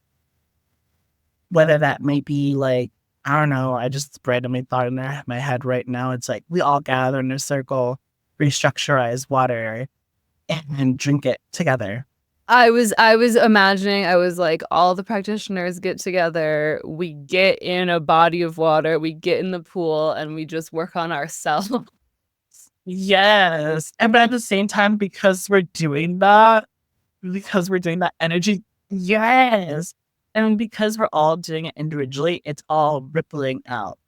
Whether that may be like, I don't know, I just randomly thought in my head right now, it's like we all gather in a circle, restructurize water, and drink it together. I was imagining, I was like, all the practitioners get together, we get in a body of water, we get in the pool, and we just work on ourselves. Yes. And but at the same time, because we're doing that energy, yes. And because we're all doing it individually, it's all rippling out.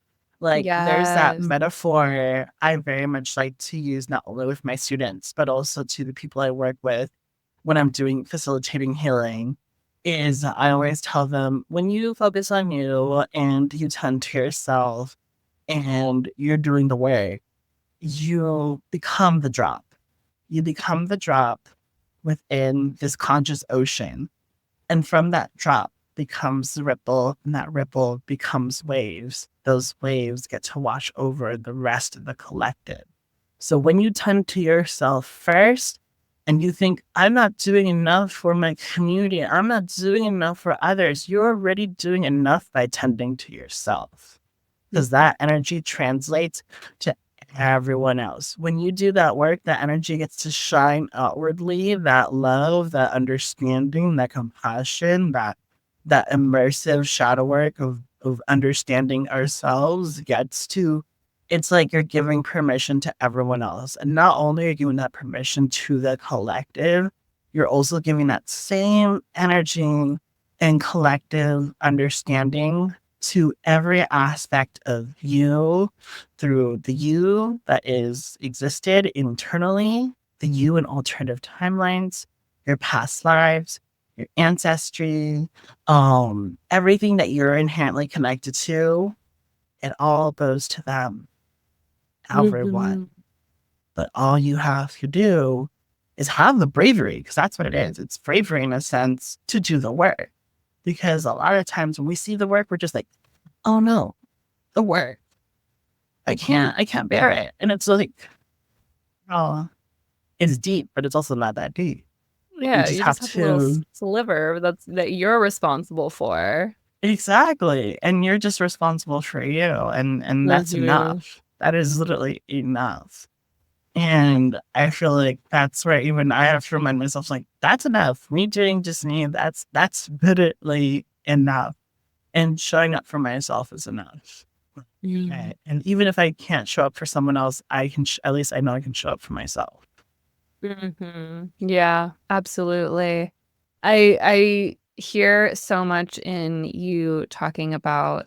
Like there's that Yes. metaphor I very much like to use not only with my students, but also to the people I work with. when I'm doing facilitating healing is I always tell them, when you focus on you and you tend to yourself and you're doing the work, you become the drop. You become the drop within this conscious ocean. And from that drop becomes the ripple, and that ripple becomes waves. Those waves get to wash over the rest of the collective. So when you tend to yourself first and you think, I'm not doing enough for my community, I'm not doing enough for others, you're already doing enough by tending to yourself. Because that energy translates to everyone else. When you do that work, that energy gets to shine outwardly, that love, that understanding, that compassion, that immersive shadow work of understanding ourselves gets to, it's like you're giving permission to everyone else. And not only are you giving that permission to the collective, you're also giving that same energy and collective understanding to every aspect of you, through the you that is existed internally, the you in alternative timelines, your past lives, your ancestry, everything that you're inherently connected to, it all goes to them, everyone. But all you have to do is have the bravery, because that's what it is. It's bravery in a sense to do the work. Because a lot of times when we see the work, we're just like, oh no, the work. I can't bear it. And it's like, oh, it's deep, but it's also not that deep. You Yeah, just you have just have a little to. sliver that you're responsible for. Exactly. And you're just responsible for you. And that's enough. That is literally enough. And I feel like that's where even I have to remind myself, like, that's enough. Me doing just me, that's literally enough. And showing up for myself is enough. Okay. And even if I can't show up for someone else, I can at least I know I can show up for myself. Yeah, absolutely. I hear so much in you talking about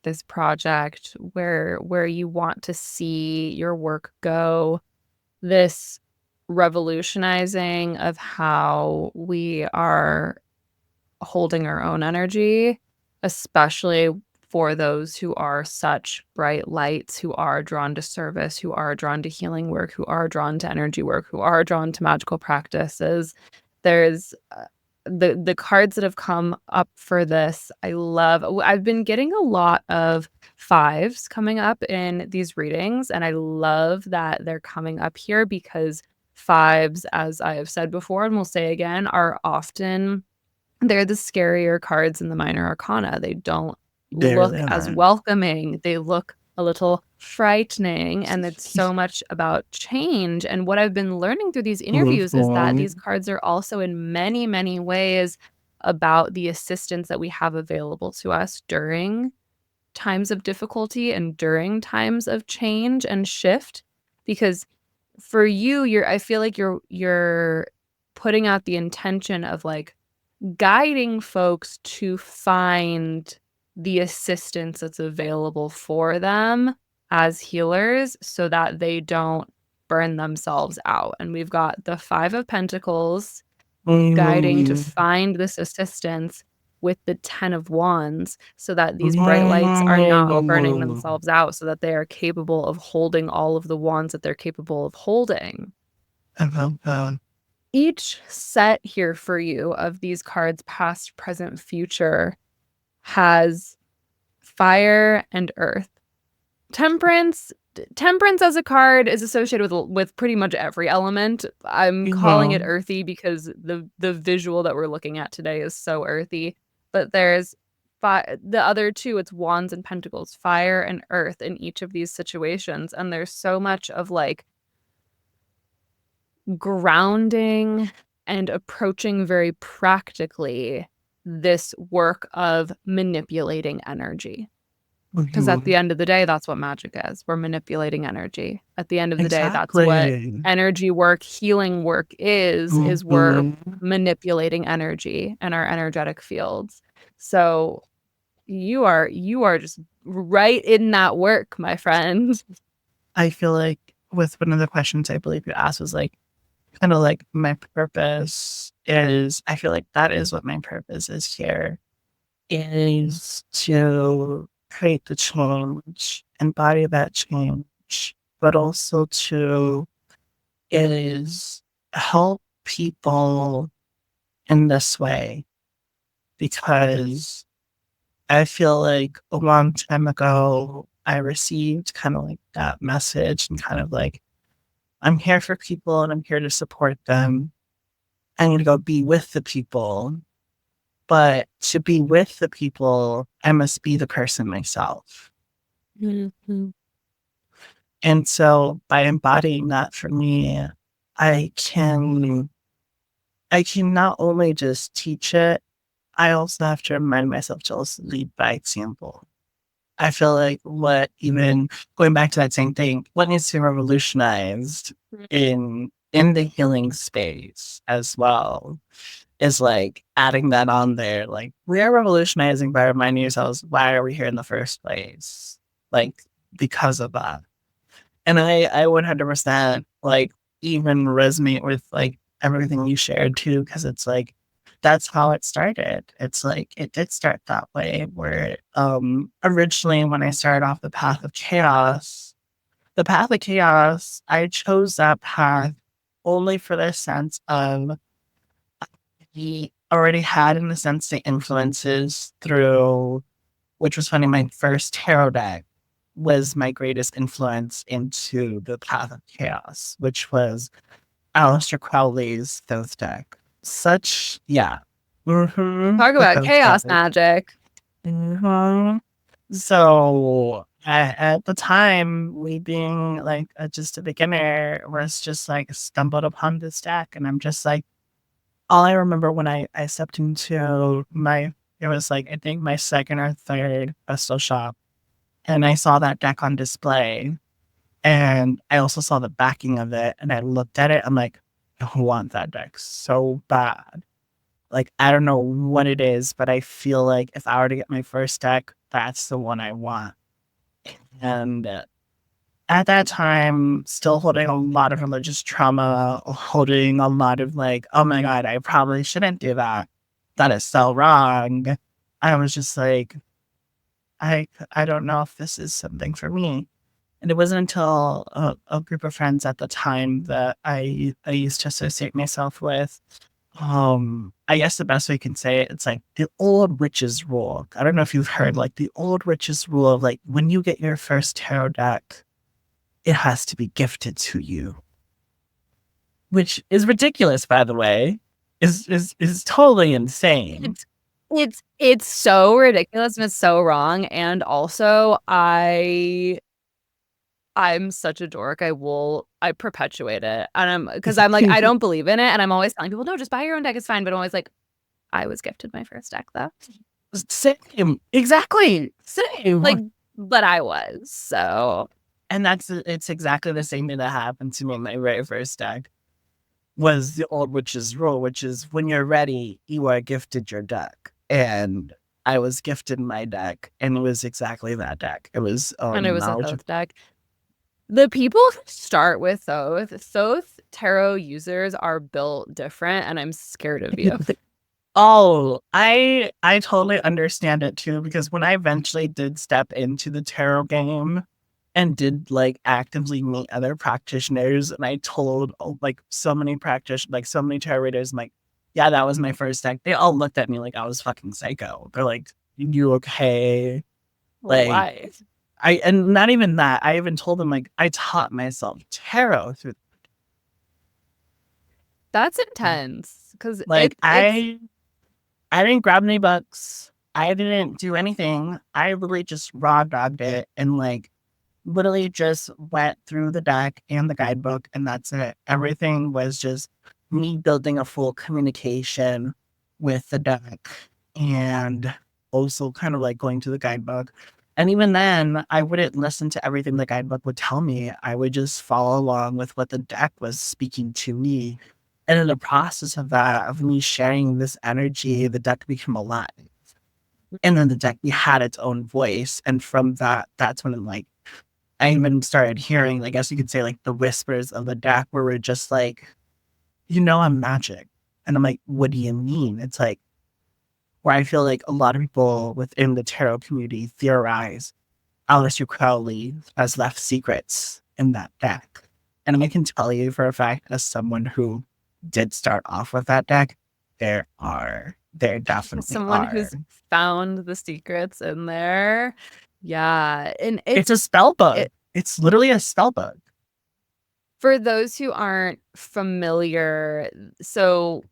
this project where you want to see your work go, this revolutionizing of how we are holding our own energy, especially for those who are such bright lights, who are drawn to service, who are drawn to healing work, who are drawn to energy work, who are drawn to magical practices. There's the cards that have come up for this. I've been getting a lot of fives coming up in these readings, and I love that they're coming up here because fives, as I have said before and will say again, are often they're the scarier cards in the minor arcana. They don't look as welcoming. They look a little frightening, and it's so much about change. And what I've been learning through these interviews is that these cards are also in many, many ways about the assistance that we have available to us during times of difficulty and during times of change and shift. Because for you, I feel like you're putting out the intention of like guiding folks to find the assistance that's available for them as healers so that they don't burn themselves out. And we've got the Five of Pentacles guiding to find this assistance with the 10 of Wands so that these bright lights are not burning themselves out, so that they are capable of holding all of the wands that they're capable of holding. Each set here for you of these cards, past, present, future, has fire and earth. Temperance as a card is associated with pretty much every element. I'm calling it earthy because the visual that we're looking at today is so earthy. But there's the other two, it's wands and pentacles, fire and earth in each of these situations. And there's so much of like grounding and approaching very practically this work of manipulating energy. Because at the end of the day, that's what magic is. We're manipulating energy. At the end of the day, that's what energy work, healing work is we're manipulating energy and our energetic fields. So you are just right in that work, my friend. I feel like with one of the questions I believe you asked was like, kind of like my purpose is I feel like that is what my purpose is here, is to create the change, embody that change, but also to is help people in this way, because I feel like a long time ago I received kind of like that message and kind of like, I'm here for people and I'm here to support them. I need to go be with the people. But to be with the people, I must be the person myself. Mhm. And so by embodying that for me, I can I can not only just teach it, I also have to remind myself to also lead by example. I feel like what even going back to that same thing, what needs to be revolutionized in the healing space as well is like adding that on there. Like we are revolutionizing by reminding ourselves why are we here in the first place? Like because of that. And I 100% like even resonate with like everything you shared too, because it's like that's how it started. It's like it did start that way where originally when I started off the path of chaos, I chose that path only for the sense of he already had in the sense the influences through, which was funny, my first tarot deck was my greatest influence into the path of chaos, which was Aleister Crowley's Thoth deck. Such, yeah. Talk The about Thoth chaos deck. magic. So at the time, we being like just a beginner, was just like stumbled upon this deck, and I'm just like, all I remember when I stepped into it was like I think my second or third crystal shop, and I saw that deck on display, and I also saw the backing of it, and I looked at it, I'm like, I want that deck so bad. Like, I don't know what it is, but I feel like if I were to get my first deck, that's the one I want. And at that time, still holding a lot of religious trauma, holding a lot of like, oh my God, I probably shouldn't do that. That is so wrong. I was just like, I don't know if this is something for me. And it wasn't until a group of friends at the time that I used to associate myself with. I guess the best way I can say it, it's like the old witches rule. I don't know if you've heard like the old witches rule of like when you get your first tarot deck, it has to be gifted to you, which is ridiculous, by the way. Is totally insane. It's so ridiculous and it's so wrong. And also I'm such a dork. I perpetuate it. And because I'm like, I don't believe in it. And I'm always telling people, no, just buy your own deck, it's fine. But I'm always like, I was gifted my first deck though. Same, exactly, same. Like, but I was. So And it's exactly the same thing that happened to me in my very first deck. Was the old witch's rule, which is when you're ready, you are gifted your deck. And I was gifted my deck, and it was exactly that deck. It was and it was a knowledge of Thoth deck. The people who start with Thoth tarot users are built different, and I'm scared of you. Oh, I totally understand it too, because when I eventually did step into the tarot game and did like actively meet other practitioners, and I told like so many practitioners, like so many tarot readers, I'm like, yeah, that was my first deck. They all looked at me like I was fucking psycho. They're like, you okay? Like Why? and not even that. I even told them like I taught myself tarot through That's intense because like it's I didn't grab any books. I didn't do anything. I literally just raw dogged it and like literally just went through the deck and the guidebook, and that's it. Everything was just me building a full communication with the deck and also kind of like going to the guidebook. And even then, I wouldn't listen to everything the guidebook would tell me. I would just follow along with what the deck was speaking to me. And in the process of that, of me sharing this energy, the deck became alive. And then the deck had its own voice. And from that, that's when like I even started hearing, I guess you could say, like the whispers of the deck where we're just like, I'm magic. And I'm like, what do you mean? It's like, where I feel like a lot of people within the tarot community theorize Aleister Crowley has left secrets in that deck. And I can tell you for a fact, as someone who did start off with that deck, there definitely Someone are. who's found the secrets in there. Yeah. And It's a spell book. it, It's literally a spell book. for those who aren't familiar, so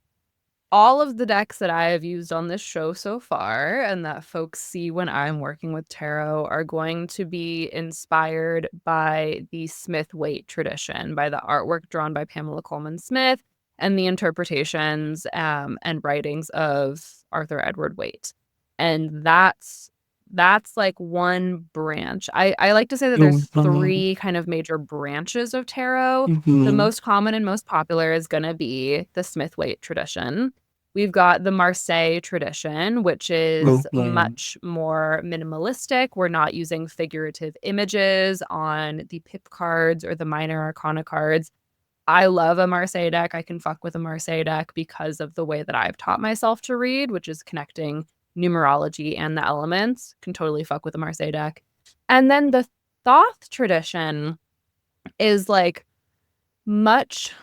all of the decks that I have used on this show so far and that folks see when I'm working with tarot are going to be inspired by the Smith-Waite tradition, by the artwork drawn by Pamela Coleman Smith and the interpretations and writings of Arthur Edward Waite. And that's like one branch. I like to say that there's Mhm. three kind of major branches of tarot. The Mhm. most common and most popular is going to be the Smith-Waite tradition. We've got the Marseille tradition, which is Mhm. much more minimalistic. We're not using figurative images on the pip cards or the minor arcana cards. I love a Marseille deck. I can fuck with a Marseille deck because of the way that I've taught myself to read, which is connecting numerology and the elements. Can totally fuck with a Marseille deck. And then the Thoth tradition is like much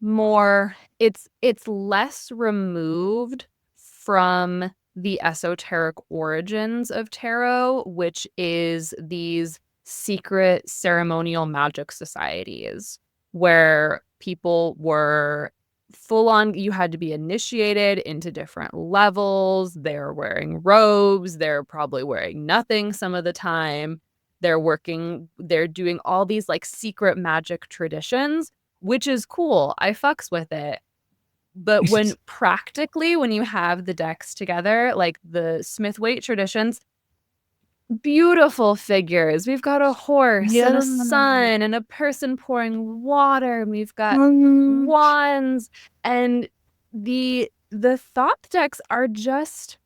more, it's less removed from the esoteric origins of tarot, which is these secret ceremonial magic societies where people were full on, you had to be initiated into different levels. They're wearing robes, they're probably wearing nothing some of the time. They're doing all these like secret magic traditions, which is cool. I fucks with it. But when practically, when you have the decks together, like the Smith-Waite traditions, beautiful figures. We've got a horse and a Yeah. sun and a person pouring water. We've got Mhm. wands, and the Thoth decks are just,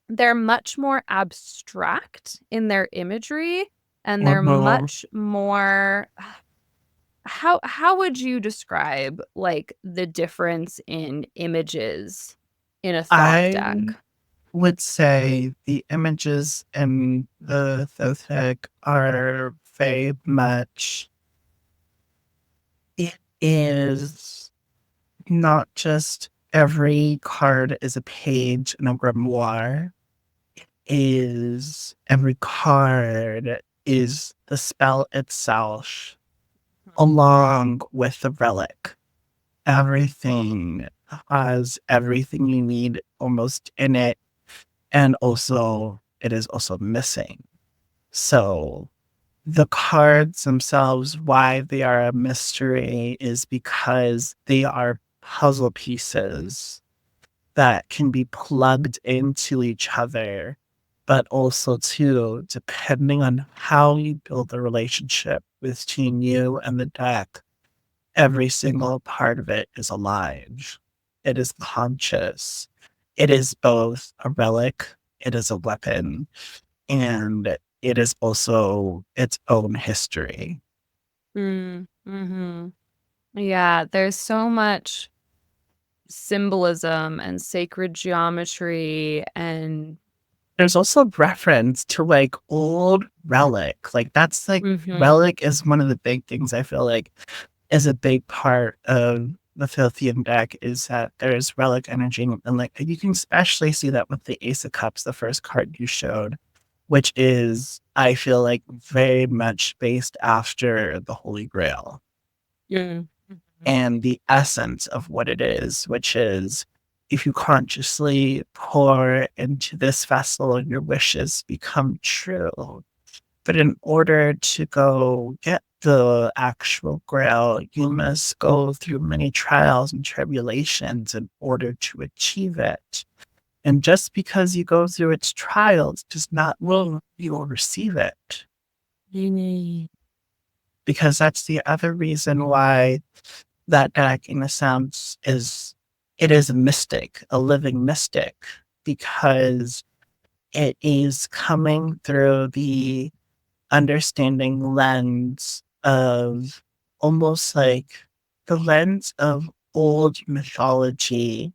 they're much more abstract in their imagery, and they're Mhm. much more, how would you describe like the difference in images in a Thoth I deck? would say the images in the Thoth are very much, it is not just every card is a page in a grimoire, is every card is the spell itself along with the relic. Everything has everything you need almost in it, and also it is also missing. So the cards themselves, why they are a mystery is because they are puzzle pieces that can be plugged into each other, but also too, depending on how you build the relationship between you and the deck, every single part of it is alive. It is conscious. It is both a relic, it is a weapon, and it is also its own history. Mm-hmm. Yeah, there's so much symbolism and sacred geometry and There's also reference to like old relic. Like that's like relic is one of the big things I feel like is a big part of the Filthian deck is that there's relic energy. And like you can especially see that with the Ace of Cups, the first card you showed, which is, I feel like, very much based after the Holy Grail mm. and the essence of what it is, which is if you consciously pour into this vessel, your wishes become true. But in order to go get the actual grail, you must go through many trials and tribulations in order to achieve it. And just because you go through its trials does not mean you will receive it. Because that's the other reason why that deck, in a sense, is it is a mystic, a living mystic, because it is coming through the understanding lens of almost like the lens of old mythology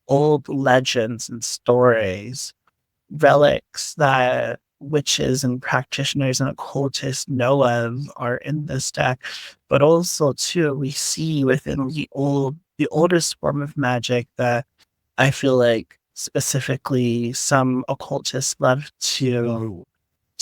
old legends and stories, relics that witches and practitioners and occultists know of are in this deck, but also too we see within the oldest form of magic that I feel like specifically some occultists love to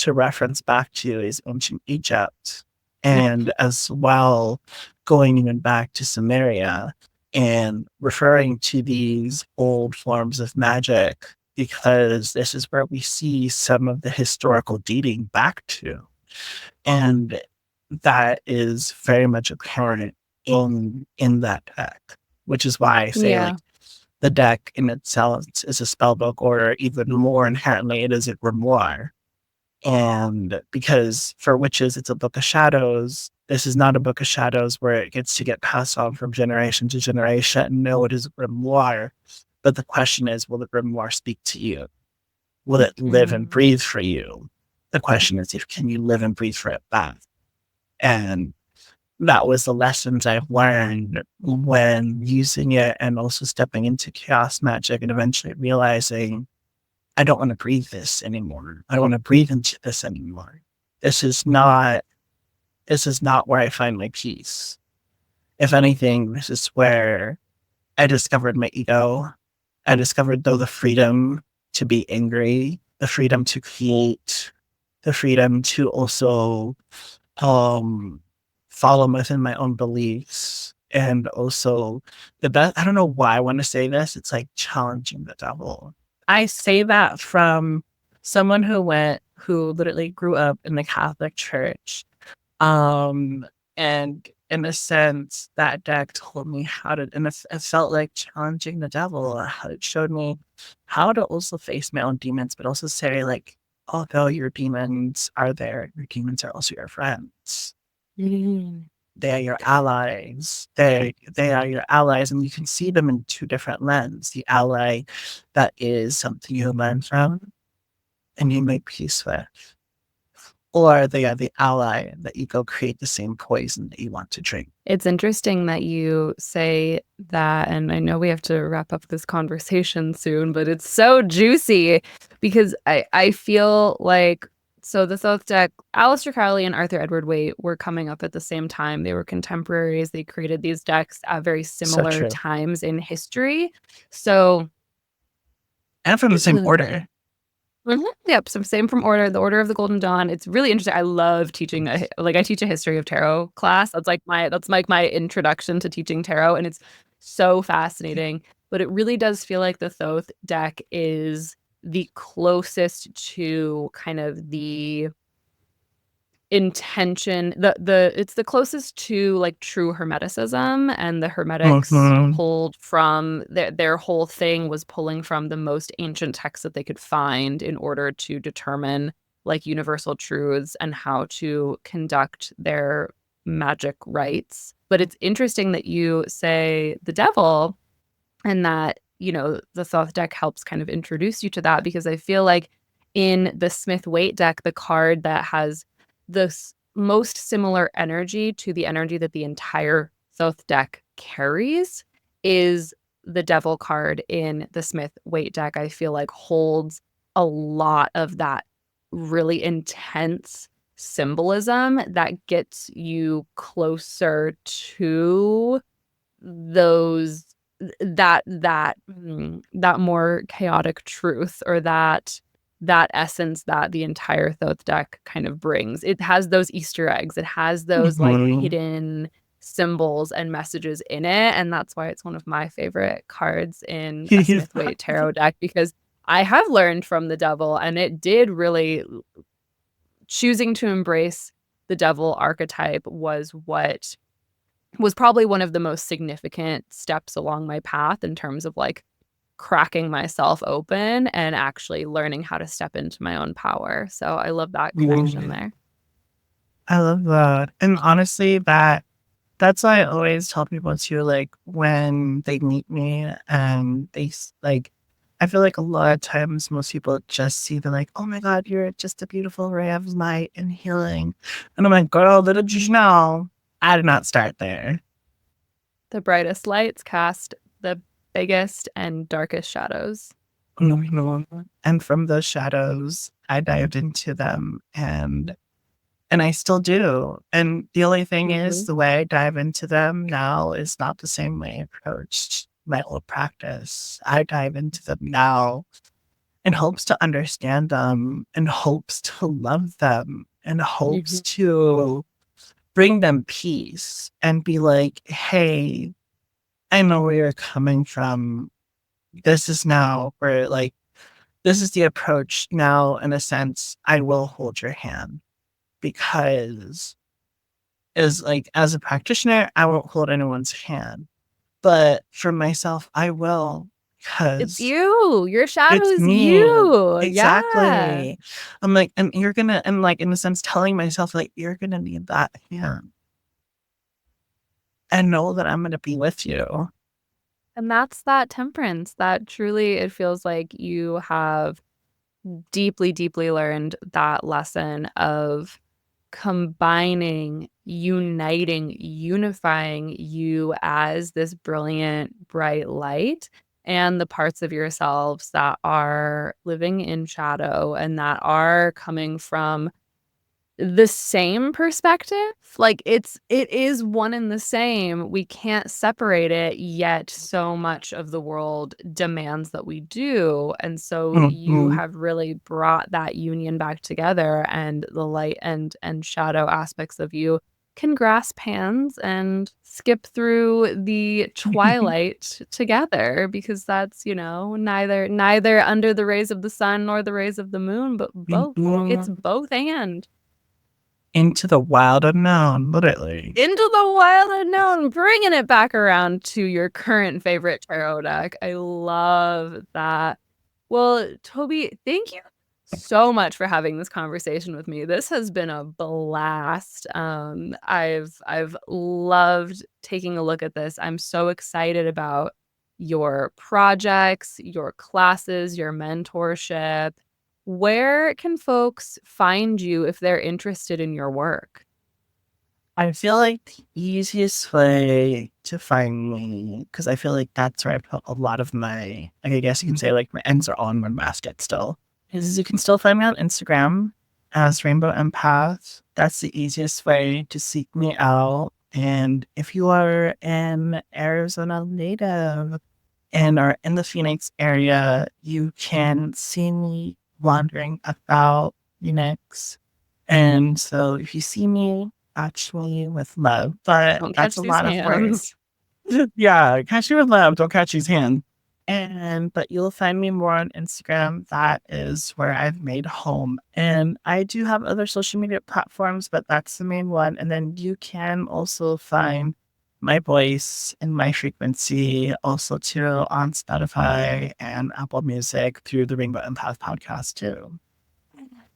reference back to is ancient Egypt, and as well going even back to Samaria and referring to these old forms of magic because this is where we see some of the historical dating back to. And that is very much apparent in that deck, which is why I say like Yeah. the deck in itself is a spell book, or even more inherently, it is a grimoire. And because for witches, it's a book of shadows. This is not a book of shadows where it gets to get passed on from generation to generation. No, it is a grimoire. But the question is, will the grimoire speak to you? Will it live and Mm. breathe for you? The question is, if can you live and breathe for it back? And that was the lessons I've learned when using it and also stepping into chaos magic and eventually realizing I don't want to breathe this anymore. I don't want to breathe into this anymore. This is not this is not where I find my peace. If anything, this is where I discovered my ego. I discovered though the freedom to be angry, the freedom to create, the freedom to also um follow within my own beliefs. And also the best I don't know why I want to say this. It's like challenging the devil. I say that from someone who literally grew up in the Catholic Church. Um, and in a sense, that deck told me how to, and it felt like challenging the devil. It showed me how to also face my own demons, but also say, like, although your demons are there, your demons are also your friends. Mm. They are your allies. They are your allies, and you can see them in two different lenses. The ally that is something you learn from and you make peace with, or they are the ally that you go create the same poison that you want to drink. It's interesting that you say that, and I know we have to wrap up this conversation soon, but it's so juicy because I feel like so the Thoth deck, Aleister Crowley and Arthur Edward Waite were coming up at the same time. They were contemporaries. They created these decks at very So similar true. times in history. So And from the same order. Yep, so same from the Order of the Golden Dawn. It's really interesting. I love teaching I teach a history of tarot class. That's like my introduction to teaching tarot, and it's so fascinating. But it really does feel like the Thoth deck is the closest to kind of the intention, it's the closest to like true hermeticism, and the hermetics Mhm. pulled from their whole thing was pulling from the most ancient texts that they could find in order to determine like universal truths and how to conduct their magic rites. But it's interesting that you say the devil, and that, the Thoth deck helps kind of introduce you to that, because I feel like in the Smith-Waite deck, the card that has the most similar energy to the energy that the entire Thoth deck carries is the Devil card in the Smith-Waite deck. I feel like holds a lot of that really intense symbolism that gets you closer to those that more chaotic truth, or that essence that the entire Thoth deck kind of brings. It has those Easter eggs. It has those like Mhm. hidden symbols and messages in it, and that's why it's one of my favorite cards in a Smith-Waite tarot deck, because I have learned from the devil, and it did really choosing to embrace the devil archetype was probably one of the most significant steps along my path in terms of like cracking myself open and actually learning how to step into my own power. So I love that connection Mhm. there. I love that. And honestly, that's why I always tell people too, like when they meet me and like, I feel like a lot of times most people just see, they're like, oh my God, you're just a beautiful ray of light and healing. And I'm like, girl, little did you know, I did not start there. The brightest lights cast the biggest and darkest shadows? No. And from those shadows, I dived into them and I still do. And the only thing is, the way I dive into them now is not the same way I approached my old practice. I dive into them now in hopes to understand them, in hopes to love them, in hopes to bring them peace and be like, hey, I know where you're coming from. This is now where, like, this is the approach now. In a sense, I will hold your hand because as a practitioner, I won't hold anyone's hand. But for myself, I will, It's because you. Your shadow it's is me. you. Yeah. Exactly. I'm like, and you're gonna, and like, in a sense, telling myself, like, you're gonna need that hand. And know that I'm gonna be with you. And that's that temperance that truly it feels like you have deeply, deeply learned that lesson of combining, uniting, unifying you as this brilliant, bright light and the parts of yourselves that are living in shadow and that are coming from the same perspective. Like it is one and the same. We can't separate it, yet so much of the world demands that we do. And so you Mhm. have really brought that union back together, and the light and shadow aspects of you can grasp hands and skip through the twilight together, because that's, neither under the rays of the sun nor the rays of the moon, but both. It's both and. Into the wild unknown, literally. Into the wild unknown, bringing it back around to your current favorite tarot deck. I love that. Well, Tobi, thank you so much for having this conversation with me. This has been a blast. I've loved taking a look at this. I'm so excited about your projects, your classes, your mentorship. Where can folks find you if they're interested in your work? I feel like the easiest way to find me, because I feel like that's where I put a lot of my, like, I guess you can say, like, my ends are all in one basket still, is you can still find me on Instagram as Rainbow Empath. That's the easiest way to seek me out. And if you are an Arizona native and are in the Phoenix area, you can see me wandering about Phoenix. And so if you see me, catch me with love. But Don't that's catch a these lot of hands. words. Yeah, catch me with love. Don't catch his hand. But you'll find me more on Instagram. That is where I've made home. And I do have other social media platforms, but that's the main one. And then you can also find my voice and my frequency also too on Spotify and Apple Music through the Rainbow Empath podcast too.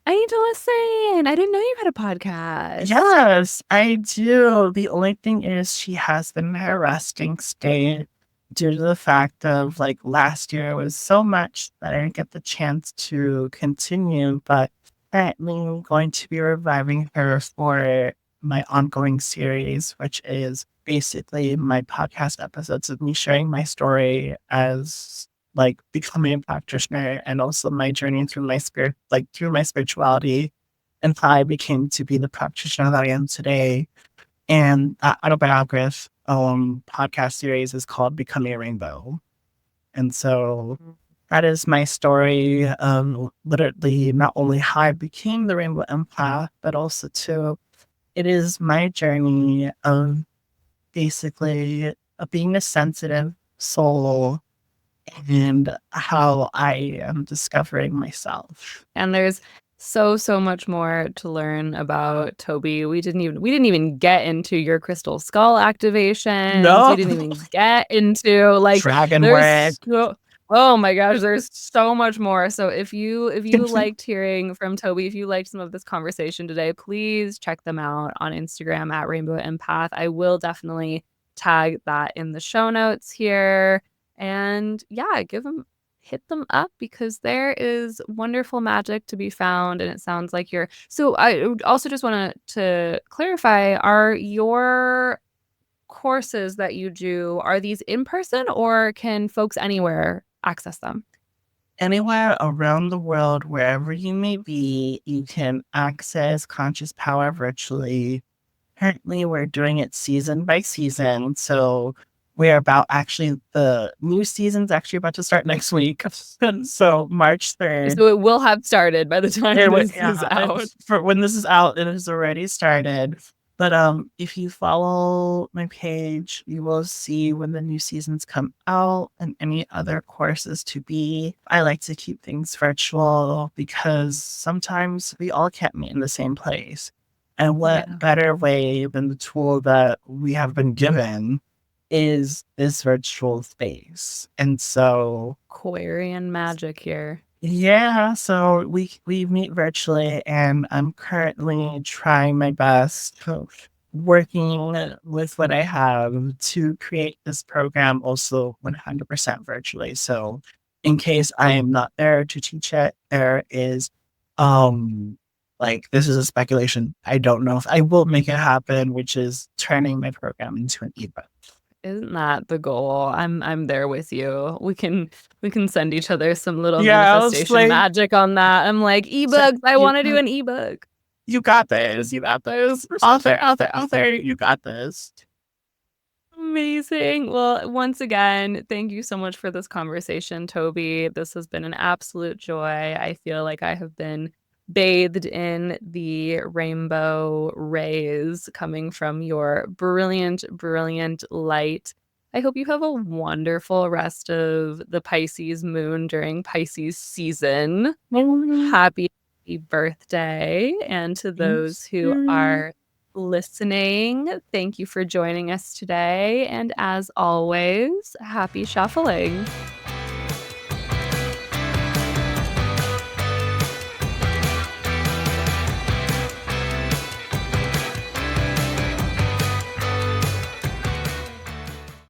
I need to listen. I didn't know you had a podcast. Yes, I do. The only thing is she has been in her resting state due to the fact of, like, last year was so much that I didn't get the chance to continue, but currently I'm going to be reviving her for my ongoing series, which is basically my podcast episodes of me sharing my story as, like, becoming a practitioner and also my journey through my spirit, like through my spirituality and how I became to be the practitioner that I am today. And that autobiography podcast series is called Becoming a Rainbow. And so that is my story. Literally, not only how I became the Rainbow Empath, but also too, it is my journey of basically being a sensitive soul and how I am discovering myself. And there's so much more to learn about Tobi. We didn't even get into your crystal skull activations. We No, didn't even get into, like, dragon work. there's so, oh my gosh, there's so much more. So if you liked hearing from Tobi, if you liked some of this conversation today, please check them out on Instagram at Rainbow Empath. I will definitely tag that in the show notes here. And yeah, hit them up, because there is wonderful magic to be found. And it sounds like I also just want to clarify, are your courses that you do, are these in person or can folks anywhere access them? Anywhere around the world, wherever you may be, you can access Conscious Power virtually. Currently, we're doing it season by season. So we're about actually the new season's actually about to start next week. So March 3rd. So it will have started by the time this is out. For when this is out, it has already started. But if you follow my page, you will see when the new seasons come out and any other courses to be. I like to keep things virtual because sometimes we all can't meet in the same place. And what Yeah. better way than the tool that we have been given is this virtual space. And so Aquarian magic here. yeah, so we meet virtually, and I'm currently trying my best, working with what I have to create this program also 100% virtually. So in case I am not there to teach it, there is like this is a speculation. I don't know if I will make it happen, which is turning my program into an ebook. Isn't that the goal? I'm there with you. We can send each other some little Yeah, I was manifestation like, magic on that. I'm like, ebooks, I you want to do an ebook. You got this. You got this. Out there. You got this. Amazing. Well, once again, thank you so much for this conversation, Toby. This has been an absolute joy. I feel like I have been bathed in the rainbow rays coming from your brilliant, brilliant light. I hope you have a wonderful rest of the Pisces moon during Pisces season. Happy birthday. And to those who are listening, thank you for joining us today. And as always, happy shuffling.